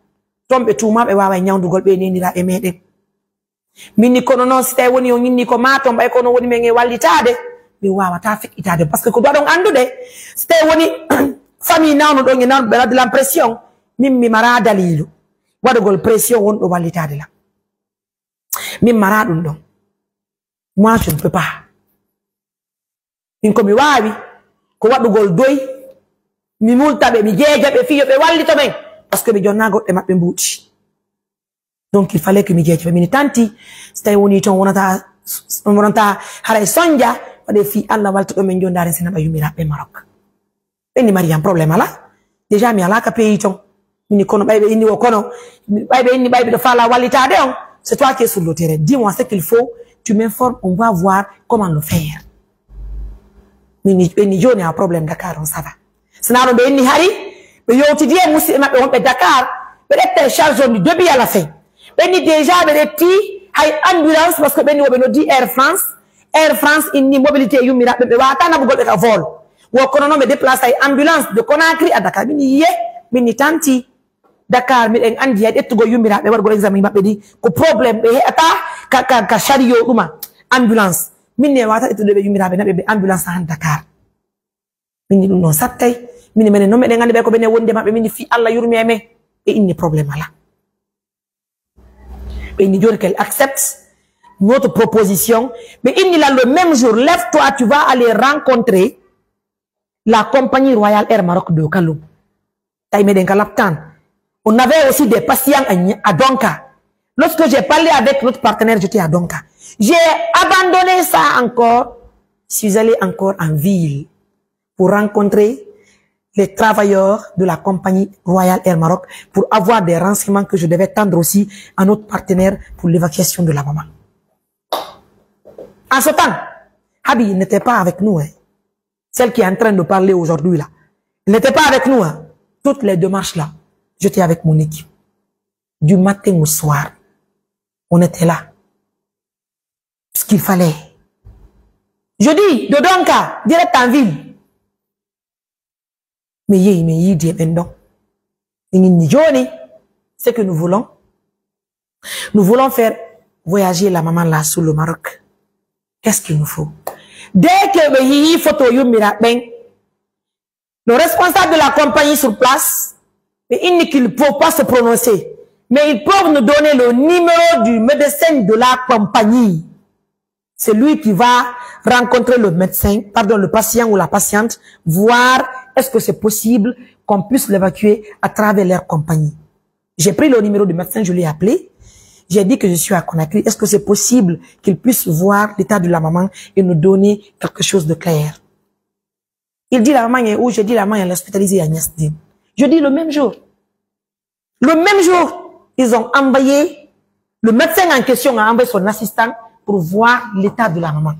Tombe touma be wawa nyandu golbe ni la emede. Mini kono non sitay woni on inni ko matom bay kono woni men e wallitade mi wawa ta fekitade parce que ko do don andude sitay woni famille nanu do ngi nan be de l'impression mim mi mara dalilu wadugol pression won do wallitade la mim mara dum don moi je ne peux pas min ko mi wawi ko wadugol doy mi multabe mi jeeja be fiyo be wallito men parce que be jonna godde mabbe mbuuti. Donc il fallait que mi jeeje mi tanti stay woni ton wonata haray sonja wade fi Allah walto do men jondare sina ba yumira be Maroc beni Mariam problème ala déjà mi ala ka pays ton mi kono baybe inni o kono baybe inni baybe do fala walitade on c'est toi qui es sur le terrain dis-moi ce qu'il faut tu m'informes on va voir comment le faire mi joni a problème Dakar on ça va sinano be inni hari be yoti die musi mabbe on be Dakar be télécharge du début à la fin. Beni déjà bereti hay ambulance parce que beni wobe no di Air France inni mobilité yumira be wata na bugol ka vol wo kono no me déplacer ay ambulance de Conakry à Dakar bini ye bini tanti Dakar mi en andi ya ettugo yumira be wargo examen mabbe di ko problème be ata ka chariot duma ambulance minne wata ettudo be yumira be nabe be ambulance han Dakar minni dum non sattay minni men no me ngandi be ko bene wonde mabbe minni fi Allah yurmi me e inni problème ala qu'elle accepte notre proposition, mais il y a le même jour, lève-toi, tu vas aller rencontrer la compagnie Royal Air Maroc de Kaloum. On avait aussi des patients à Donka. Lorsque j'ai parlé avec notre partenaire, j'étais à Donka. J'ai abandonné ça encore. Je suis allé encore en ville pour rencontrer les travailleurs de la compagnie Royal Air Maroc pour avoir des renseignements que je devais tendre aussi à notre partenaire pour l'évacuation de la maman. En ce temps, Habi n'était pas avec nous. Hein. Celle qui est en train de parler aujourd'hui là. Elle n'était pas avec nous. Hein. Toutes les démarches là, j'étais avec mon équipe. Du matin au soir, on était là. Ce qu'il fallait. Je dis, de Donka, direct en ville. Mais il dit, c'est que nous voulons, Nous voulons faire voyager la maman là sous le Maroc. Qu'est-ce qu'il nous faut? Dès que il faut le responsable de la compagnie sur place, il ne qu'il peut pas se prononcer. Mais ils peuvent nous donner le numéro du médecin de la compagnie. C'est lui qui va rencontrer le médecin, pardon, le patient ou la patiente, voir est-ce que c'est possible qu'on puisse l'évacuer à travers leur compagnie. J'ai pris le numéro du médecin, je l'ai appelé. J'ai dit que je suis à Conakry. Est-ce que c'est possible qu'il puisse voir l'état de la maman et nous donner quelque chose de clair? Il dit la maman est où? Je dis la maman est hospitalisée à Niasdine. Je dis le même jour. Le même jour, ils ont envoyé, le médecin en question a envoyé son assistant pour voir l'état de la maman.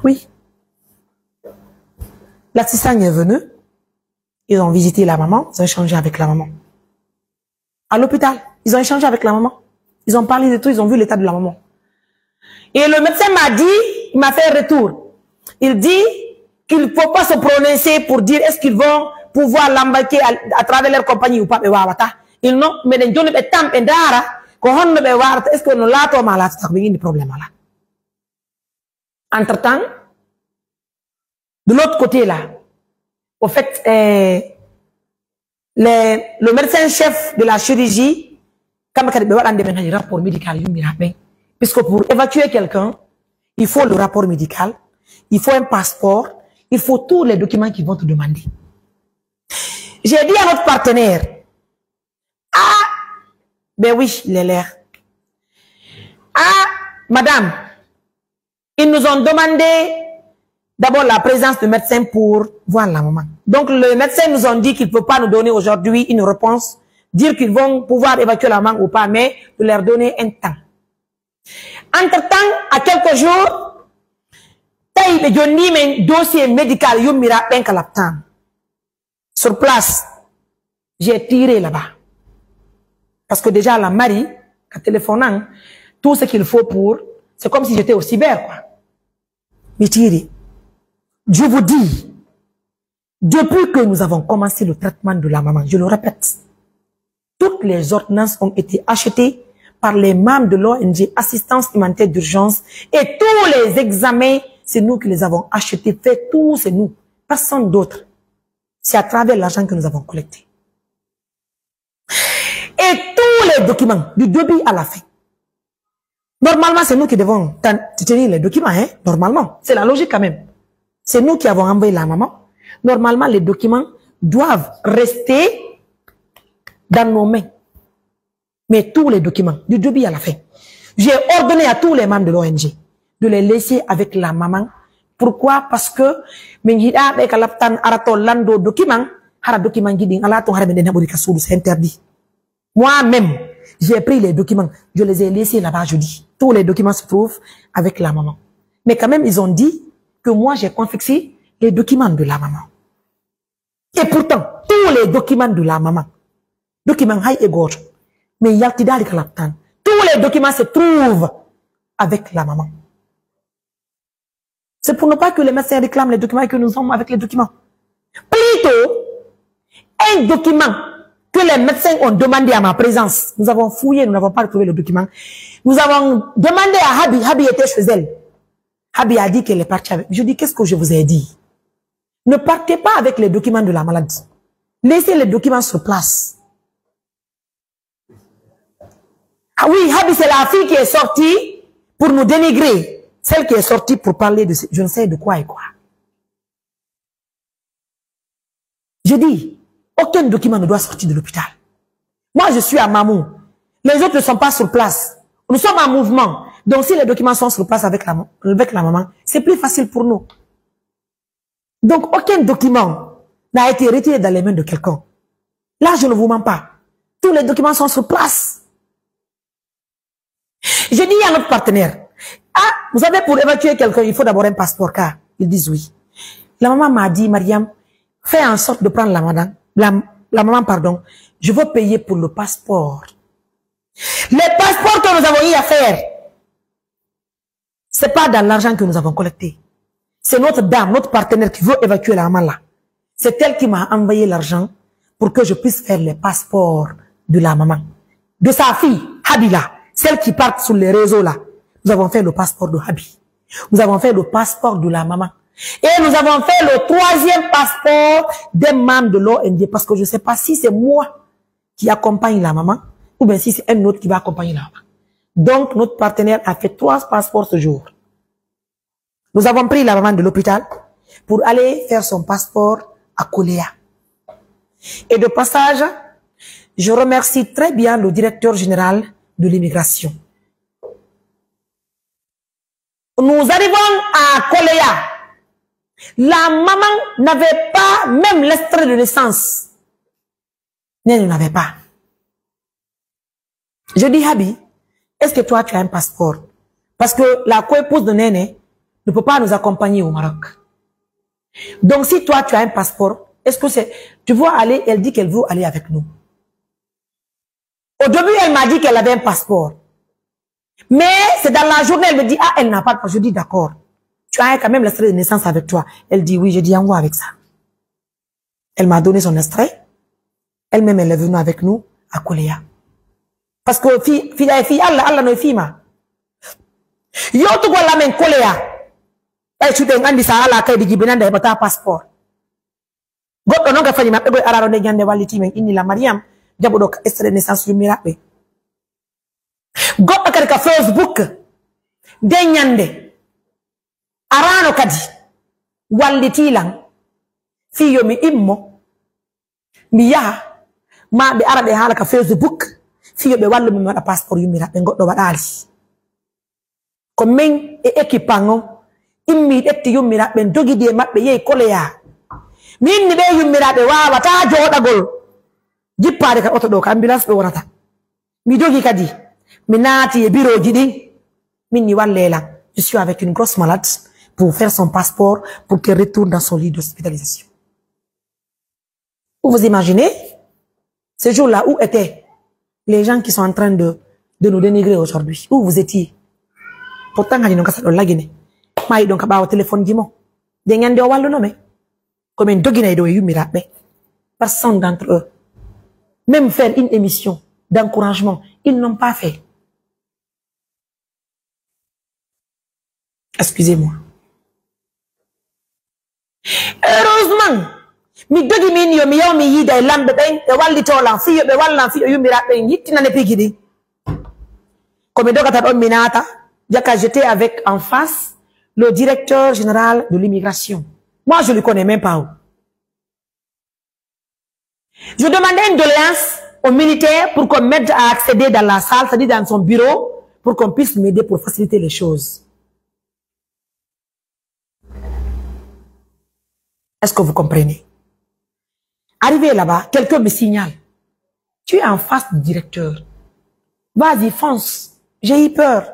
Oui. L'assistant est venu. Ils ont visité la maman. Ils ont échangé avec la maman. À l'hôpital, ils ont échangé avec la maman. Ils ont parlé de tout. Ils ont vu l'état de la maman. Et le médecin m'a dit, il m'a fait un retour. Il dit qu'il ne faut pas se prononcer pour dire est-ce qu'ils vont pouvoir l'embarquer à travers leur compagnie ou pas. Ils n'ont, mais ils donnent des temps et d'ara. Est-ce que nous l'avons malade? C'est un problème là. Entre-temps, de l'autre côté là, au fait, le médecin-chef de la chirurgie, un rapport médical, puisque pour évacuer quelqu'un, il faut le rapport médical, il faut un passeport, il faut tous les documents qu'ils vont te demander. J'ai dit à notre partenaire, ben oui, il est l'air. Madame, ils nous ont demandé d'abord la présence de médecin pour voir la maman. Donc le médecin nous a dit qu'il ne peut pas nous donner aujourd'hui une réponse, dire qu'ils vont pouvoir évacuer la maman ou pas, mais de leur donner un temps. Entre-temps, à quelques jours, un dossier médical sur place. J'ai tiré là-bas. Parce que déjà, la Marie, en téléphonant, tout ce qu'il faut pour, c'est comme si j'étais au cyber, quoi. Mais tiré. Je vous dis, depuis que nous avons commencé le traitement de la maman, je le répète, toutes les ordonnances ont été achetées par les membres de l'ONG Assistance Humanitaire d'Urgence et tous les examens, c'est nous qui les avons achetés, fait tout, c'est nous, personne d'autre. C'est à travers l'argent que nous avons collecté. Et tous les documents, du début à la fin. Normalement, c'est nous qui devons tenir les documents, hein, normalement. C'est la logique quand même. C'est nous qui avons envoyé la maman. Normalement, les documents doivent rester dans nos mains. Mais tous les documents, du début à la fin. J'ai ordonné à tous les membres de l'ONG de les laisser avec la maman. Pourquoi? Parce que c'est interdit. Moi-même, j'ai pris les documents, je les ai laissés là-bas, je dis. Tous les documents se trouvent avec la maman. Mais quand même, ils ont dit que moi, j'ai confectionné les documents de la maman. Et pourtant, tous les documents de la maman, documents high et gorge, mais il y a tous les documents se trouvent avec la maman. C'est pour ne pas que les médecins réclament les documents et que nous sommes avec les documents. Plutôt, un document que les médecins ont demandé à ma présence. Nous avons fouillé, nous n'avons pas trouvé le document. Nous avons demandé à Habi, Habi était chez elle. Habi a dit qu'elle est partie avec. Je dis, qu'est-ce que je vous ai dit? Ne partez pas avec les documents de la maladie. Laissez les documents sur place. Ah oui, Habi, c'est la fille qui est sortie pour nous dénigrer. Celle qui est sortie pour parler de je ne sais de quoi et quoi. Je dis, aucun document ne doit sortir de l'hôpital. Moi, je suis à Mamou. Les autres ne sont pas sur place. Nous sommes en mouvement. Donc, si les documents sont sur place avec la maman, c'est plus facile pour nous. Donc, aucun document n'a été retiré dans les mains de quelqu'un. Là, je ne vous mens pas. Tous les documents sont sur place. Je dis à notre partenaire, vous savez, pour évacuer quelqu'un, il faut d'abord un passeport, car ils disent oui. La maman m'a dit, Mariam, fais en sorte de prendre la maman, pardon, je veux payer pour le passeport. Les passeports que nous avons eu à faire, c'est pas dans l'argent que nous avons collecté. C'est notre dame, notre partenaire qui veut évacuer la maman là. C'est elle qui m'a envoyé l'argent pour que je puisse faire les passeports de la maman. De sa fille, Habila, celle qui part sur les réseaux là. Nous avons fait le passeport de Habi. Nous avons fait le passeport de la maman. Et nous avons fait le 3e passeport des membres de l'ONG. Parce que je ne sais pas si c'est moi qui accompagne la maman ou bien si c'est un autre qui va accompagner la maman. Donc, notre partenaire a fait 3 passeports ce jour. Nous avons pris la maman de l'hôpital pour aller faire son passeport à Koléa. Et de passage, je remercie très bien le directeur général de l'immigration. Nous arrivons à Koléa. La maman n'avait pas même l'extrait de naissance. Elle n'avait pas. Je dis, Habi, est-ce que toi tu as un passeport? Parce que la co-épouse de Néné ne peut pas nous accompagner au Maroc. Donc si toi tu as un passeport, est-ce que c'est... Tu veux aller, elle dit qu'elle veut aller avec nous. Au début, elle m'a dit qu'elle avait un passeport. Mais c'est dans la journée, elle me dit, ah, elle n'a pas de passeport. Je dis, d'accord. Tu as quand même l'extrait de naissance avec toi. Elle dit, oui, je dis, envoie avec ça. Elle m'a donné son extrait. Elle-même, elle est venue avec nous à Koléa. Parce que fille, Allah no fille ma. Yo tu la men Koléa. Eh, tu t'es ngandi sa ala kay di binanda e bata passeport. Goddo non ka fani mabbe boy araro de nyande waliti men inni la Mariam jabudo ka extrait de naissance yu mirabe. Goddo kadi ka Facebook de nyande arano kadi walliti lang fiyo mi immo mi yaha ma be arabe hala ka Facebook fiyo be wallu mi wada passeport yu mirabe goddo wadali ko men e ekipango immi detti yu mirabe dogidi e mabbe yey Koléa min ni be yu mirabe wawata jodagol jippade ka auto do ka ambulance do wonata mi dogi kadi mi naati e bureau ji din min ni wallela je suis avec une grosse malade pour faire son passeport pour qu'elle retourne dans son lit d'hospitalisation. Vous imaginez ce jour-là où étaient les gens qui sont en train de nous dénigrer aujourd'hui? Où vous étiez? Pourtant, quand ils n'ont pas ça dans la Guinée, ils n'ont pas au téléphone d'Imo. Des gens de Wallo nommé. Comme un dogine de Yumira, personne d'entre eux. Même faire une émission d'encouragement, ils n'ont pas fait. Excusez-moi. Heureusement, mi dogi min yo mi yaw mi yida e lambe ben e wallito lan fiyo be wallan fiyo yumira ben yittinane pigidi ko mi dogata don minata jaka j'étais avec en face le directeur général de l'immigration. Moi je le connais même pas. Je demandais une doléance aux militaires pour qu'on m'aide à accéder dans la salle, c'est-à-dire dans son bureau, pour qu'on puisse m'aider pour faciliter les choses. Est-ce que vous comprenez? Arrivé là-bas, quelqu'un me signale. Tu es en face du directeur. Vas-y, fonce. J'ai eu peur.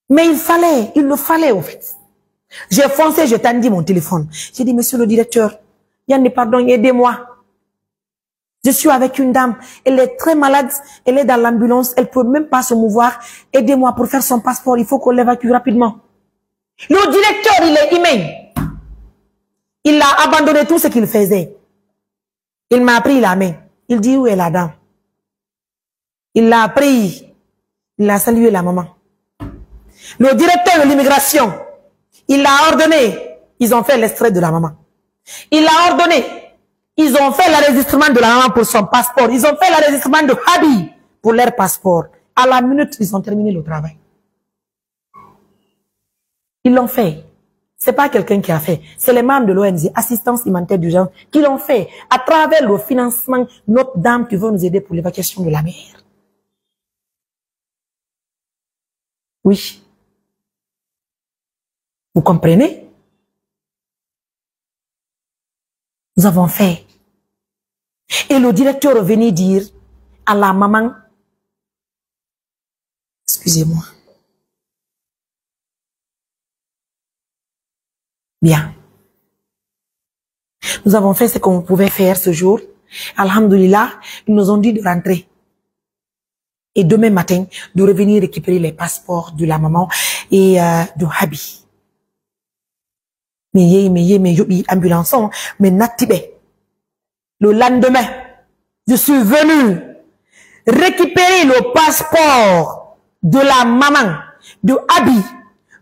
Mais il le fallait au fait. J'ai foncé, je tendis mon téléphone. J'ai dit, monsieur le directeur, Yann, pardon, aidez-moi. Je suis avec une dame. Elle est très malade. Elle est dans l'ambulance. Elle peut même pas se mouvoir. Aidez-moi pour faire son passeport. Il faut qu'on l'évacue rapidement. Le directeur, il est humain. Il a abandonné tout ce qu'il faisait. Il m'a pris la main. Il dit, où est la dame? Il l'a pris. Il a salué la maman. Le directeur de l'immigration, il a ordonné. Ils ont fait l'extrait de la maman. Il a ordonné. Ils ont fait l'enregistrement de la maman pour son passeport. Ils ont fait l'enregistrement de Habi pour leur passeport. À la minute, ils ont terminé le travail. Ils l'ont fait. C'est pas quelqu'un qui a fait. C'est les membres de l'ONG, Assistance Humanitaire d'Urgence, qui l'ont fait à travers le financement Notre-Dame qui veut nous aider pour l'évacuation de la mer. Oui. Vous comprenez? Nous avons fait. Et le directeur est venu dire à la maman, excusez-moi. Bien. Nous avons fait ce qu'on pouvait faire ce jour. Alhamdulillah, ils nous ont dit de rentrer. Et demain matin, de revenir récupérer les passeports de la maman et de Habi. Mais yobi ambulance, mais natibé. Le lendemain, je suis venu récupérer le passeport de la maman de Abi.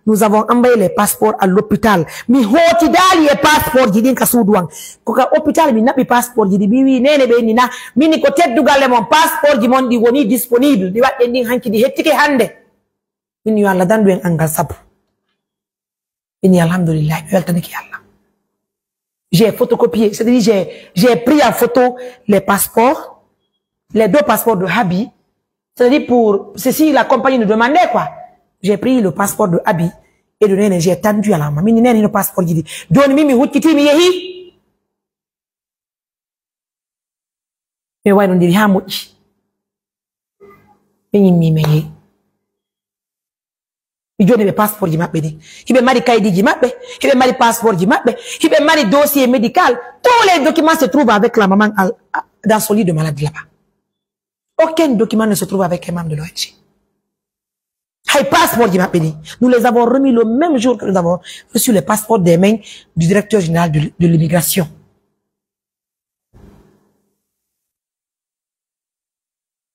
Nous avons envoyé les passeports à l'hôpital. Mi hotidali e passeport jidin kasudouang. Koka hôpital mi nabi passeport jidi biwi nene be nina. Mini ko teddugale mon passeport jimon di woni disponible. Di wat ending hanki di hettike hande. Min yo Allah dandu en angal sabu. Ini alhamdulillah. Weltaniki Allah. J'ai photocopié, c'est-à-dire j'ai pris en photo les passeports, les 2 passeports de Habi. C'est-à-dire pour ceci la compagnie nous demandait quoi. J'ai pris le passeport de Abi et de Nene, j'ai tendu à la maman. Mini Nene le passeport dit donne mi hutkiti mi yehi. Mais ouais non dit ha mochi. Mi yehi. Mi jone be passeport di mabbe di. Hibe mari kaydi di mabbe, hibe mari passeport di mabbe, hibe mari dossier médical. Tous les documents se trouvent avec la maman dans son lit de maladie là-bas. Aucun document ne se trouve avec un membre de l'ONG. Passeport di mabbe di. Nous les avons remis le même jour que nous avons reçu les passeports des mains du directeur général de l'immigration.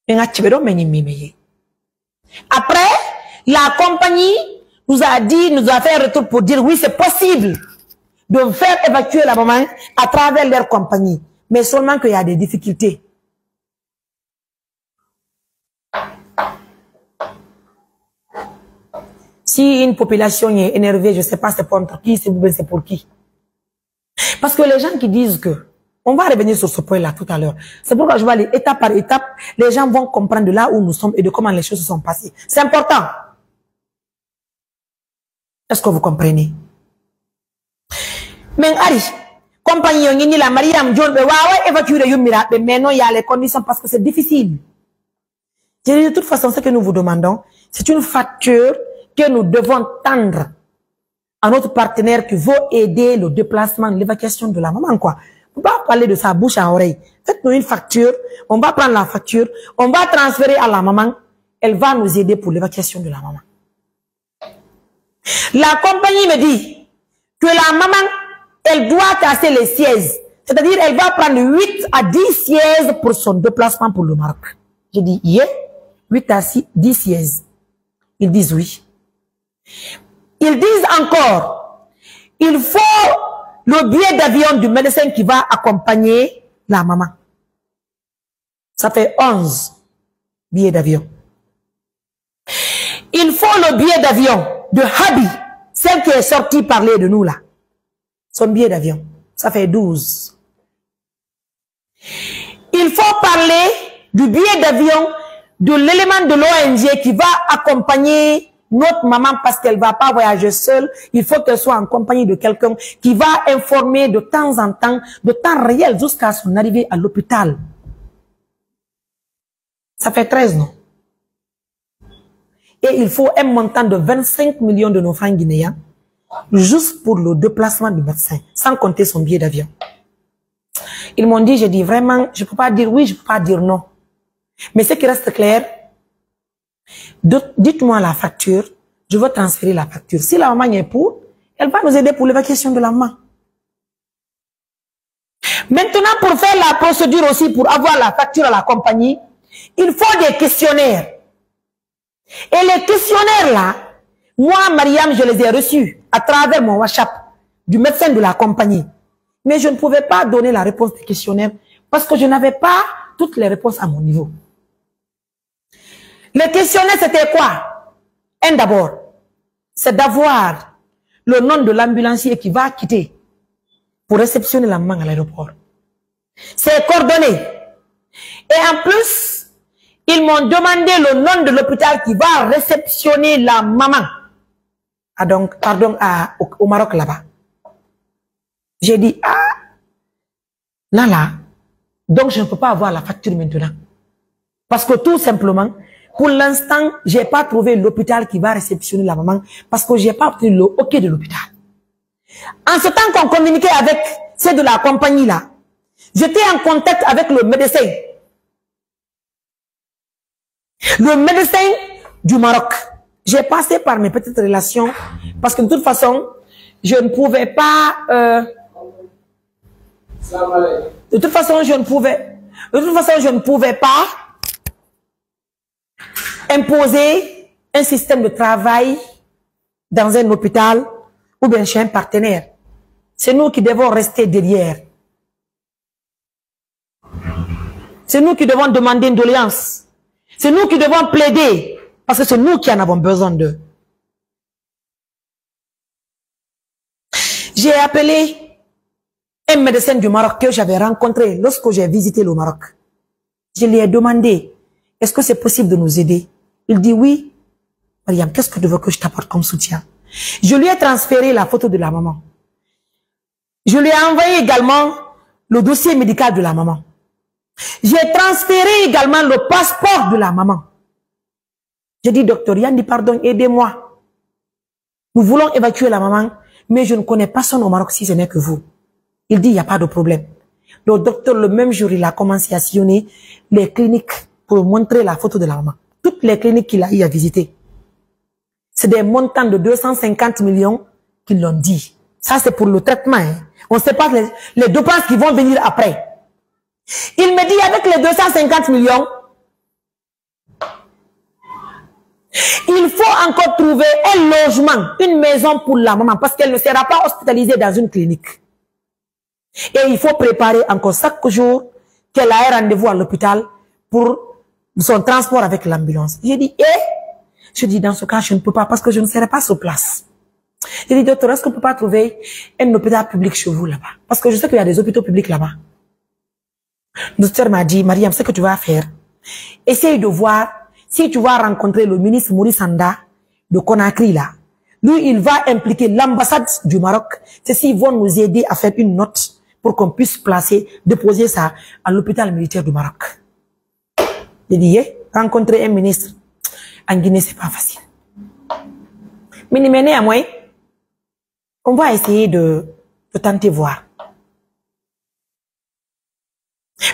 Après, la compagnie nous a dit, nous a fait un retour pour dire oui, c'est possible de faire évacuer la maman à travers leur compagnie. Mais seulement qu'il y a des difficultés. Si une population est énervée, je ne sais pas c'est pour qui, c'est pour qui. Parce que les gens qui disent que, on va revenir sur ce point-là tout à l'heure. C'est pourquoi je vais aller étape par étape, les gens vont comprendre de là où nous sommes et de comment les choses se sont passées. C'est important. Est-ce que vous comprenez? Mais Ari, compagnie ni la Mariam John évacuer le Yumira, mais non, il y a les conditions parce que c'est difficile. De toute façon, ce que nous vous demandons, c'est une facture que nous devons tendre à notre partenaire qui veut aider le déplacement, l'évacuation de la maman, quoi. On va parler de sa bouche à oreille. Faites-nous une facture, on va prendre la facture, on va transférer à la maman, elle va nous aider pour l'évacuation de la maman. La compagnie me dit que la maman, elle doit casser les sièges. C'est-à-dire, elle va prendre 8 à 10 sièges pour son déplacement pour le Maroc. J'ai dit, 8 à 10 sièges. Ils disent oui. Ils disent encore, il faut le billet d'avion du médecin qui va accompagner la maman. Ça fait 11 billets d'avion. Il faut le billet d'avion de Habi, celle qui est sortie parler de nous là. Son billet d'avion. Ça fait 12. Il faut parler du billet d'avion de l'élément de l'ONG qui va accompagner notre maman parce qu'elle ne va pas voyager seule. Il faut qu'elle soit en compagnie de quelqu'un qui va informer de temps en temps, de temps réel jusqu'à son arrivée à l'hôpital. Ça fait 13, non? Et il faut un montant de 25 millions de nos francs guinéens juste pour le déplacement du médecin, sans compter son billet d'avion. Ils m'ont dit, j'ai dit vraiment, je ne peux pas dire oui, je ne peux pas dire non. Mais ce qui reste clair, dites-moi la facture, je veux transférer la facture. Si la maman est pour, elle va nous aider pour l'évacuation de la maman. Maintenant, pour faire la procédure aussi, pour avoir la facture à la compagnie, il faut des questionnaires. Et les questionnaires là, moi, Mariam, je les ai reçus à travers mon WhatsApp du médecin de la compagnie. Mais je ne pouvais pas donner la réponse des questionnaires parce que je n'avais pas toutes les réponses à mon niveau. Le questionnaire, c'était quoi? Un d'abord, c'est d'avoir le nom de l'ambulancier qui va quitter pour réceptionner la maman à l'aéroport. C'est coordonné. Et en plus, ils m'ont demandé le nom de l'hôpital qui va réceptionner la maman. Ah donc, pardon, au Maroc là-bas. J'ai dit, là. Donc, je ne peux pas avoir la facture maintenant. Parce que tout simplement, pour l'instant, j'ai pas trouvé l'hôpital qui va réceptionner la maman parce que j'ai pas obtenu le OK de l'hôpital. En ce temps qu'on communiquait avec ceux de la compagnie là, j'étais en contact avec le médecin. Le médecin du Maroc. J'ai passé par mes petites relations parce que de toute façon, je ne pouvais pas... De toute façon, je ne pouvais pas imposer un système de travail dans un hôpital ou bien chez un partenaire. C'est nous qui devons rester derrière. C'est nous qui devons demander une doléance. C'est nous qui devons plaider. Parce que c'est nous qui en avons besoin d'eux. J'ai appelé un médecin du Maroc que j'avais rencontré lorsque j'ai visité le Maroc. Je lui ai demandé, est-ce que c'est possible de nous aider? Il dit oui. Mariam, qu'est-ce que tu veux que je t'apporte comme soutien? Je lui ai transféré la photo de la maman. Je lui ai envoyé également le dossier médical de la maman. J'ai transféré également le passeport de la maman. J'ai dit, docteur Yanni, pardon, aidez-moi. Nous voulons évacuer la maman, mais je ne connais personne au Maroc si ce n'est que vous. Il dit, il n'y a pas de problème. Le docteur, le même jour, il a commencé à sillonner les cliniques pour montrer la photo de la maman. Toutes les cliniques qu'il a eu à visiter. C'est des montants de 250 millions qu'ils l'ont dit. Ça, c'est pour le traitement. Hein. On ne sait pas les dépenses qui vont venir après. Il me dit, avec les 250 millions, il faut encore trouver un logement, une maison pour la maman, parce qu'elle ne sera pas hospitalisée dans une clinique. Et il faut préparer encore chaque jour qu'elle a un rendez-vous à l'hôpital pour son transport avec l'ambulance. J'ai dit, je dis, dans ce cas, je ne peux pas, parce que je ne serai pas sur place. J'ai dit, docteur, est-ce qu'on ne peut pas trouver un hôpital public chez vous là-bas? Parce que je sais qu'il y a des hôpitaux publics là-bas. Le docteur m'a dit, Mariam, ce que tu vas faire, essaye de voir si tu vas rencontrer le ministre Maurice Sanda de Conakry là. Lui, il va impliquer l'ambassade du Maroc. Ceux-ci vont nous aider à faire une note pour qu'on puisse déposer ça à l'hôpital militaire du Maroc. J'ai dit, rencontrer un ministre en Guinée, c'est pas facile. Mais néanmoins, on va essayer de tenter voir.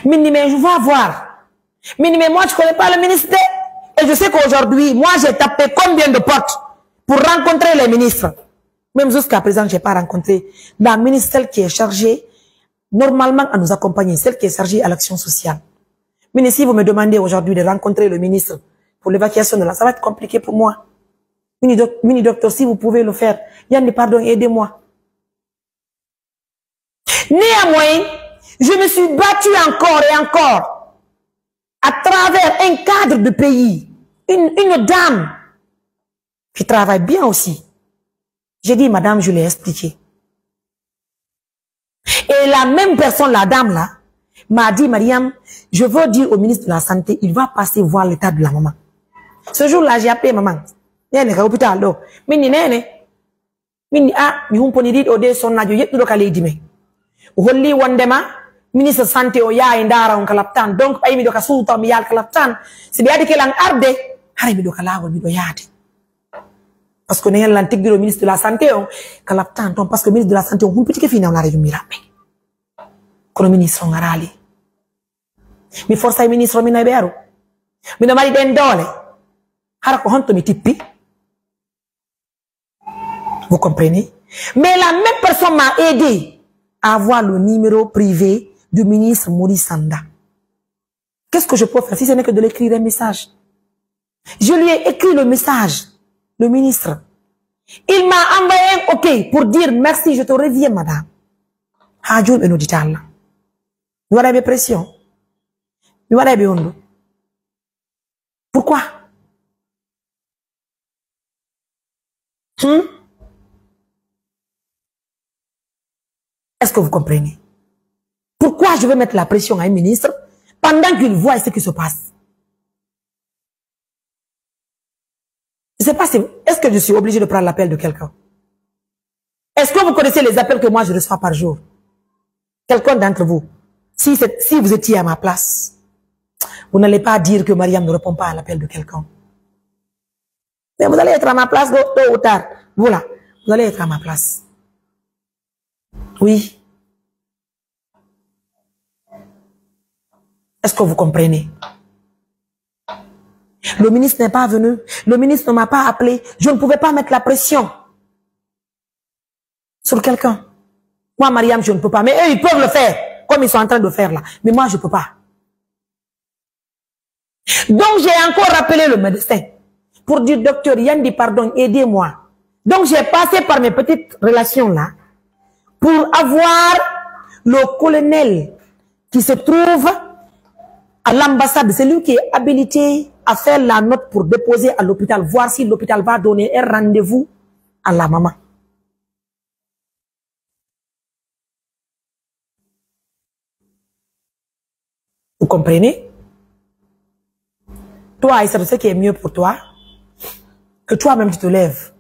Mais je vais voir. Mais moi, je ne connais pas le ministère. Et je sais qu'aujourd'hui, moi, j'ai tapé combien de portes pour rencontrer les ministres. Même jusqu'à présent, je n'ai pas rencontré la ministre, celle qui est chargée, normalement, à nous accompagner, celle qui est chargée à l'action sociale. Mais si vous me demandez aujourd'hui de rencontrer le ministre pour l'évacuation de la, ça va être compliqué pour moi. Mini-docteur, si vous pouvez le faire, Yanni, pardon, aidez-moi. Néanmoins, je me suis battue encore et encore à travers un cadre de pays, une dame qui travaille bien aussi. J'ai dit, madame, je l'ai expliqué. Et la même personne, la dame là, m'a dit, Mariam, je veux dire au ministre de la Santé, il va passer voir l'état de la maman. Ce jour-là, j'ai appelé maman. Nene ka hôpital do. Mini nene. Mini mi humponi dit o de sonnajo yeddudo ka leydi me. Holli wondema ministre santé o yaa ndara on kalaptan. Donc ay mi do ka suuta mi yal kalaptan. Si be yadi kelan arde, hare mi do ka lawol mi do yaade. Parce que ne lan tigiro ministre de la santé on kalaptan ton parce que ministre de la santé on humpiti ke fina on la reju mirabe. Kono ministre on arali. Mi forza ay ministre mi na beero. Mi no mari den dole. Hara ko honto mi tippi. Vous comprenez? Mais la même personne m'a aidé à avoir le numéro privé du ministre Maurice Sanda. Qu'est-ce que je peux faire si ce n'est que de l'écrire un message? Je lui ai écrit le message, le ministre. Il m'a envoyé un OK pour dire merci, je te reviens, madame. Hadjoum et Nodital. Nous avons des pressions. Nous avons des honte. Pourquoi? Est-ce que vous comprenez? Pourquoi je vais mettre la pression à un ministre pendant qu'il voit ce qui se passe? Je ne sais pas si... Est-ce que je suis obligé de prendre l'appel de quelqu'un? Est-ce que vous connaissez les appels que moi je reçois par jour? Quelqu'un d'entre vous, si vous étiez à ma place, vous n'allez pas dire que Mariam ne répond pas à l'appel de quelqu'un. Mais vous allez être à ma place tôt ou tard. Voilà, vous allez être à ma place. Oui. Est-ce que vous comprenez? Le ministre n'est pas venu. Le ministre ne m'a pas appelé. Je ne pouvais pas mettre la pression sur quelqu'un. Moi, Mariam, je ne peux pas. Mais eux, ils peuvent le faire, comme ils sont en train de faire là. Mais moi, je ne peux pas. Donc, j'ai encore rappelé le médecin pour dire, docteur Yandi, pardon, aidez-moi. Donc, j'ai passé par mes petites relations là pour avoir le colonel qui se trouve à l'ambassade. C'est lui qui est habilité à faire la note pour déposer à l'hôpital, voir si l'hôpital va donner un rendez-vous à la maman. Vous comprenez? Toi, c'est ce qui est mieux pour toi, que toi-même tu te lèves.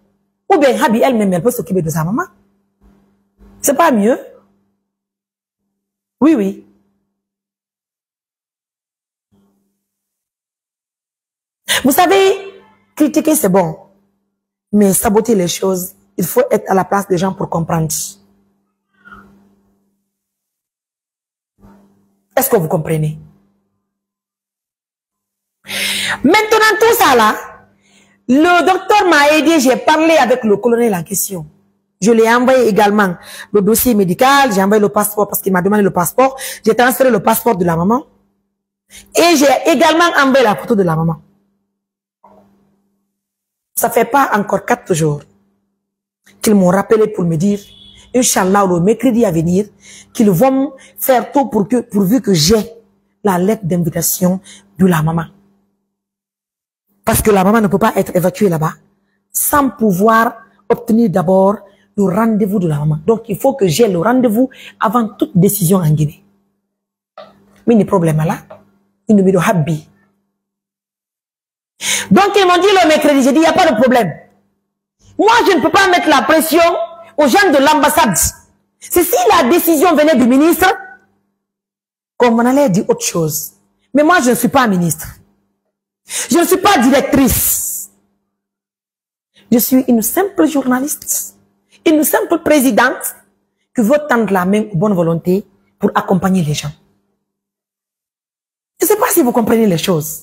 Ou bien Habi elle-même, elle peut s'occuper de sa maman. C'est pas mieux? Oui, oui. Vous savez, critiquer c'est bon, mais saboter les choses, il faut être à la place des gens pour comprendre. Est-ce que vous comprenez? Maintenant, tout ça là, le docteur m'a aidé, j'ai parlé avec le colonel en question. Je lui ai envoyé également le dossier médical, j'ai envoyé le passeport parce qu'il m'a demandé le passeport. J'ai transféré le passeport de la maman. Et j'ai également envoyé la photo de la maman. Ça fait pas encore 4 jours qu'ils m'ont rappelé pour me dire, Inch'Allah, le mercredi à venir, qu'ils vont faire tout pourvu que j'ai la lettre d'invitation de la maman. Parce que la maman ne peut pas être évacuée là-bas sans pouvoir obtenir d'abord le rendez-vous de la maman. Donc, il faut que j'ai le rendez-vous avant toute décision en Guinée. Mais le problème là, il me dit habbi. Donc, ils m'ont dit le mercredi, j'ai dit, il n'y a pas de problème. Moi, je ne peux pas mettre la pression aux gens de l'ambassade. C'est si la décision venait du ministre, qu'on m'en allait dire autre chose. Mais moi, je ne suis pas ministre. Je ne suis pas directrice. Je suis une simple journaliste, une simple présidente qui veut tendre la main aux bonnes volontés pour accompagner les gens. Je ne sais pas si vous comprenez les choses.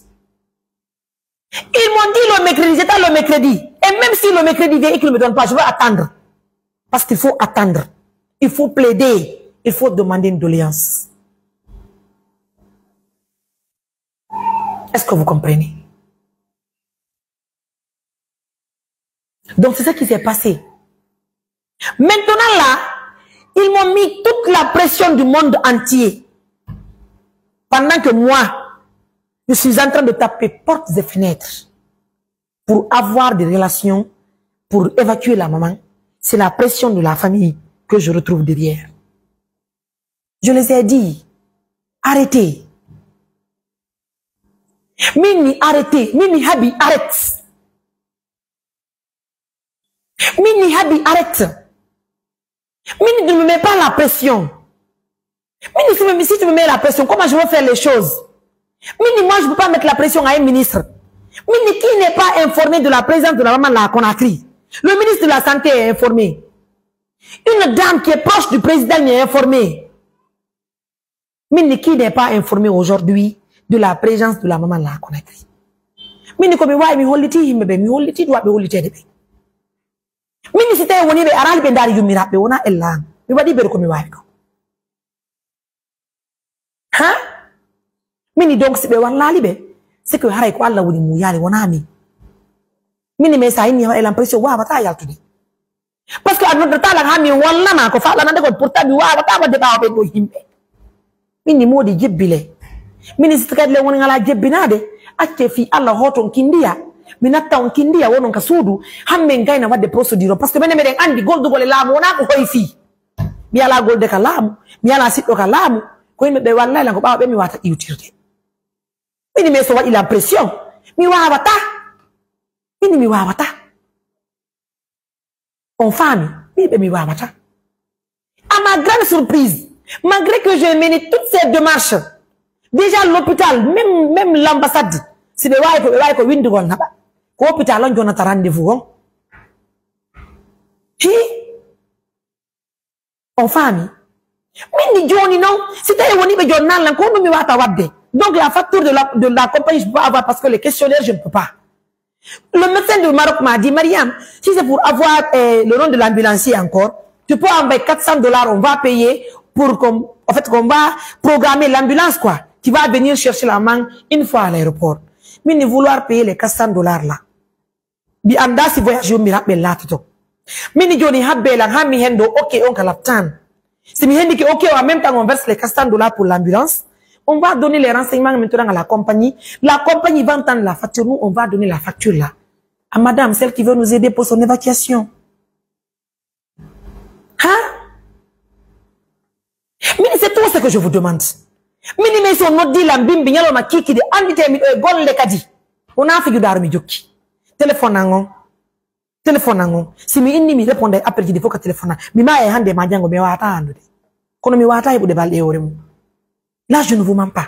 Ils m'ont dit le mercredi, j'étais le mercredi. Et même si le mercredi vient et qu'ils ne me donnent pas, je vais attendre. Parce qu'il faut attendre. Il faut plaider. Il faut demander une doléance. Est-ce que vous comprenez? Donc c'est ça qui s'est passé. Maintenant là, ils m'ont mis toute la pression du monde entier. Pendant que moi, je suis en train de taper portes et fenêtres pour avoir des relations, pour évacuer la maman. C'est la pression de la famille que je retrouve derrière. Je les ai dit, arrêtez. Mini, arrêtez. Mini, Habi, arrête. Mini, Habi, arrête. Mini, ne me mets pas la pression. Mini, si tu me mets la pression, comment je vais faire les choses? Mini, moi, je ne peux pas mettre la pression à un ministre. Mini, qui n'est pas informé de la présence de la maman là qu'on a crié? Le ministre de la Santé est informé. Une dame qui est proche du président est informée. Mini, qui n'est pas informé aujourd'hui de la présence de la maman là qu'on a crié? Mini, comme moi, mi holiti himbe, mi holiti doit be holiti de be. Mini, si t'es woni be aral be ndari yumira be wona ella. Mi wadi be ko mi wawi ko. Hein? Mini donc si be wallali be, c'est que haray ko Allah woni mu yali wona mi. Mini me sa yini ha l'impression wa bata yaltude. Parce que à notre temps là mi walla ma ko fa la nande ko pourtant mi wa bata ba de ba be do himbe. Mini modi jebbile. Mini si takadle woni ngala jebbinade, acce fi Allah hoton kindiya. Minata on kindiya wonon ka sudu, hamme ngayna wadde procedure parce que mene meden andi goldu gole laamu wona ko koy fi. Mi ala golde ka laamu, mi ala siddo ka laamu, ko yimbe be wallahi la ko baabe mi wata iwtirde. Mini me so wadi la pression, mi wawata. Mini mi wawata. On famille, mi wawata. À ma grande surprise, malgré que j'ai mené toutes ces démarches, déjà l'hôpital, même l'ambassade, c'est de voir que Windigol n'a pas. L'hôpital, on a un rendez-vous. En famille. Mais Johnny, non, c'était un journal, donc la facture de la compagnie, je peux pas avoir parce que les questionnaires, je ne peux pas. Le médecin du Maroc m'a dit, Mariam, si c'est pour avoir le nom de l'ambulancier encore, tu peux envoyer $400, on va payer pour qu'on va programmer l'ambulance, quoi. Tu vas venir chercher la main une fois à l'aéroport. Mini vouloir payer les $400 là. Bi anda si voyage yo miracle là tout. Mini joni habela ha mi hendo ok on kalaptan. Si mi hendi que ok en même temps on verse les $400 pour l'ambulance, on va donner les renseignements maintenant à la compagnie. La compagnie va entendre la facture, nous on va donner la facture là à madame, celle qui veut nous aider pour son évacuation. Hein? Mais c'est tout ce que je vous demande. Mini mais son notre dit la bimbi nyalo ma kiki de andite mi gol le kadi. On a fait du darmi joki. Téléphone nango. Téléphone nango. Si mi inni mi répondre après il faut que téléphone. Mi ma e hande ma jango mi wata ando de. Kono mi wata e bu de balde oremu. Là je ne vous mens pas.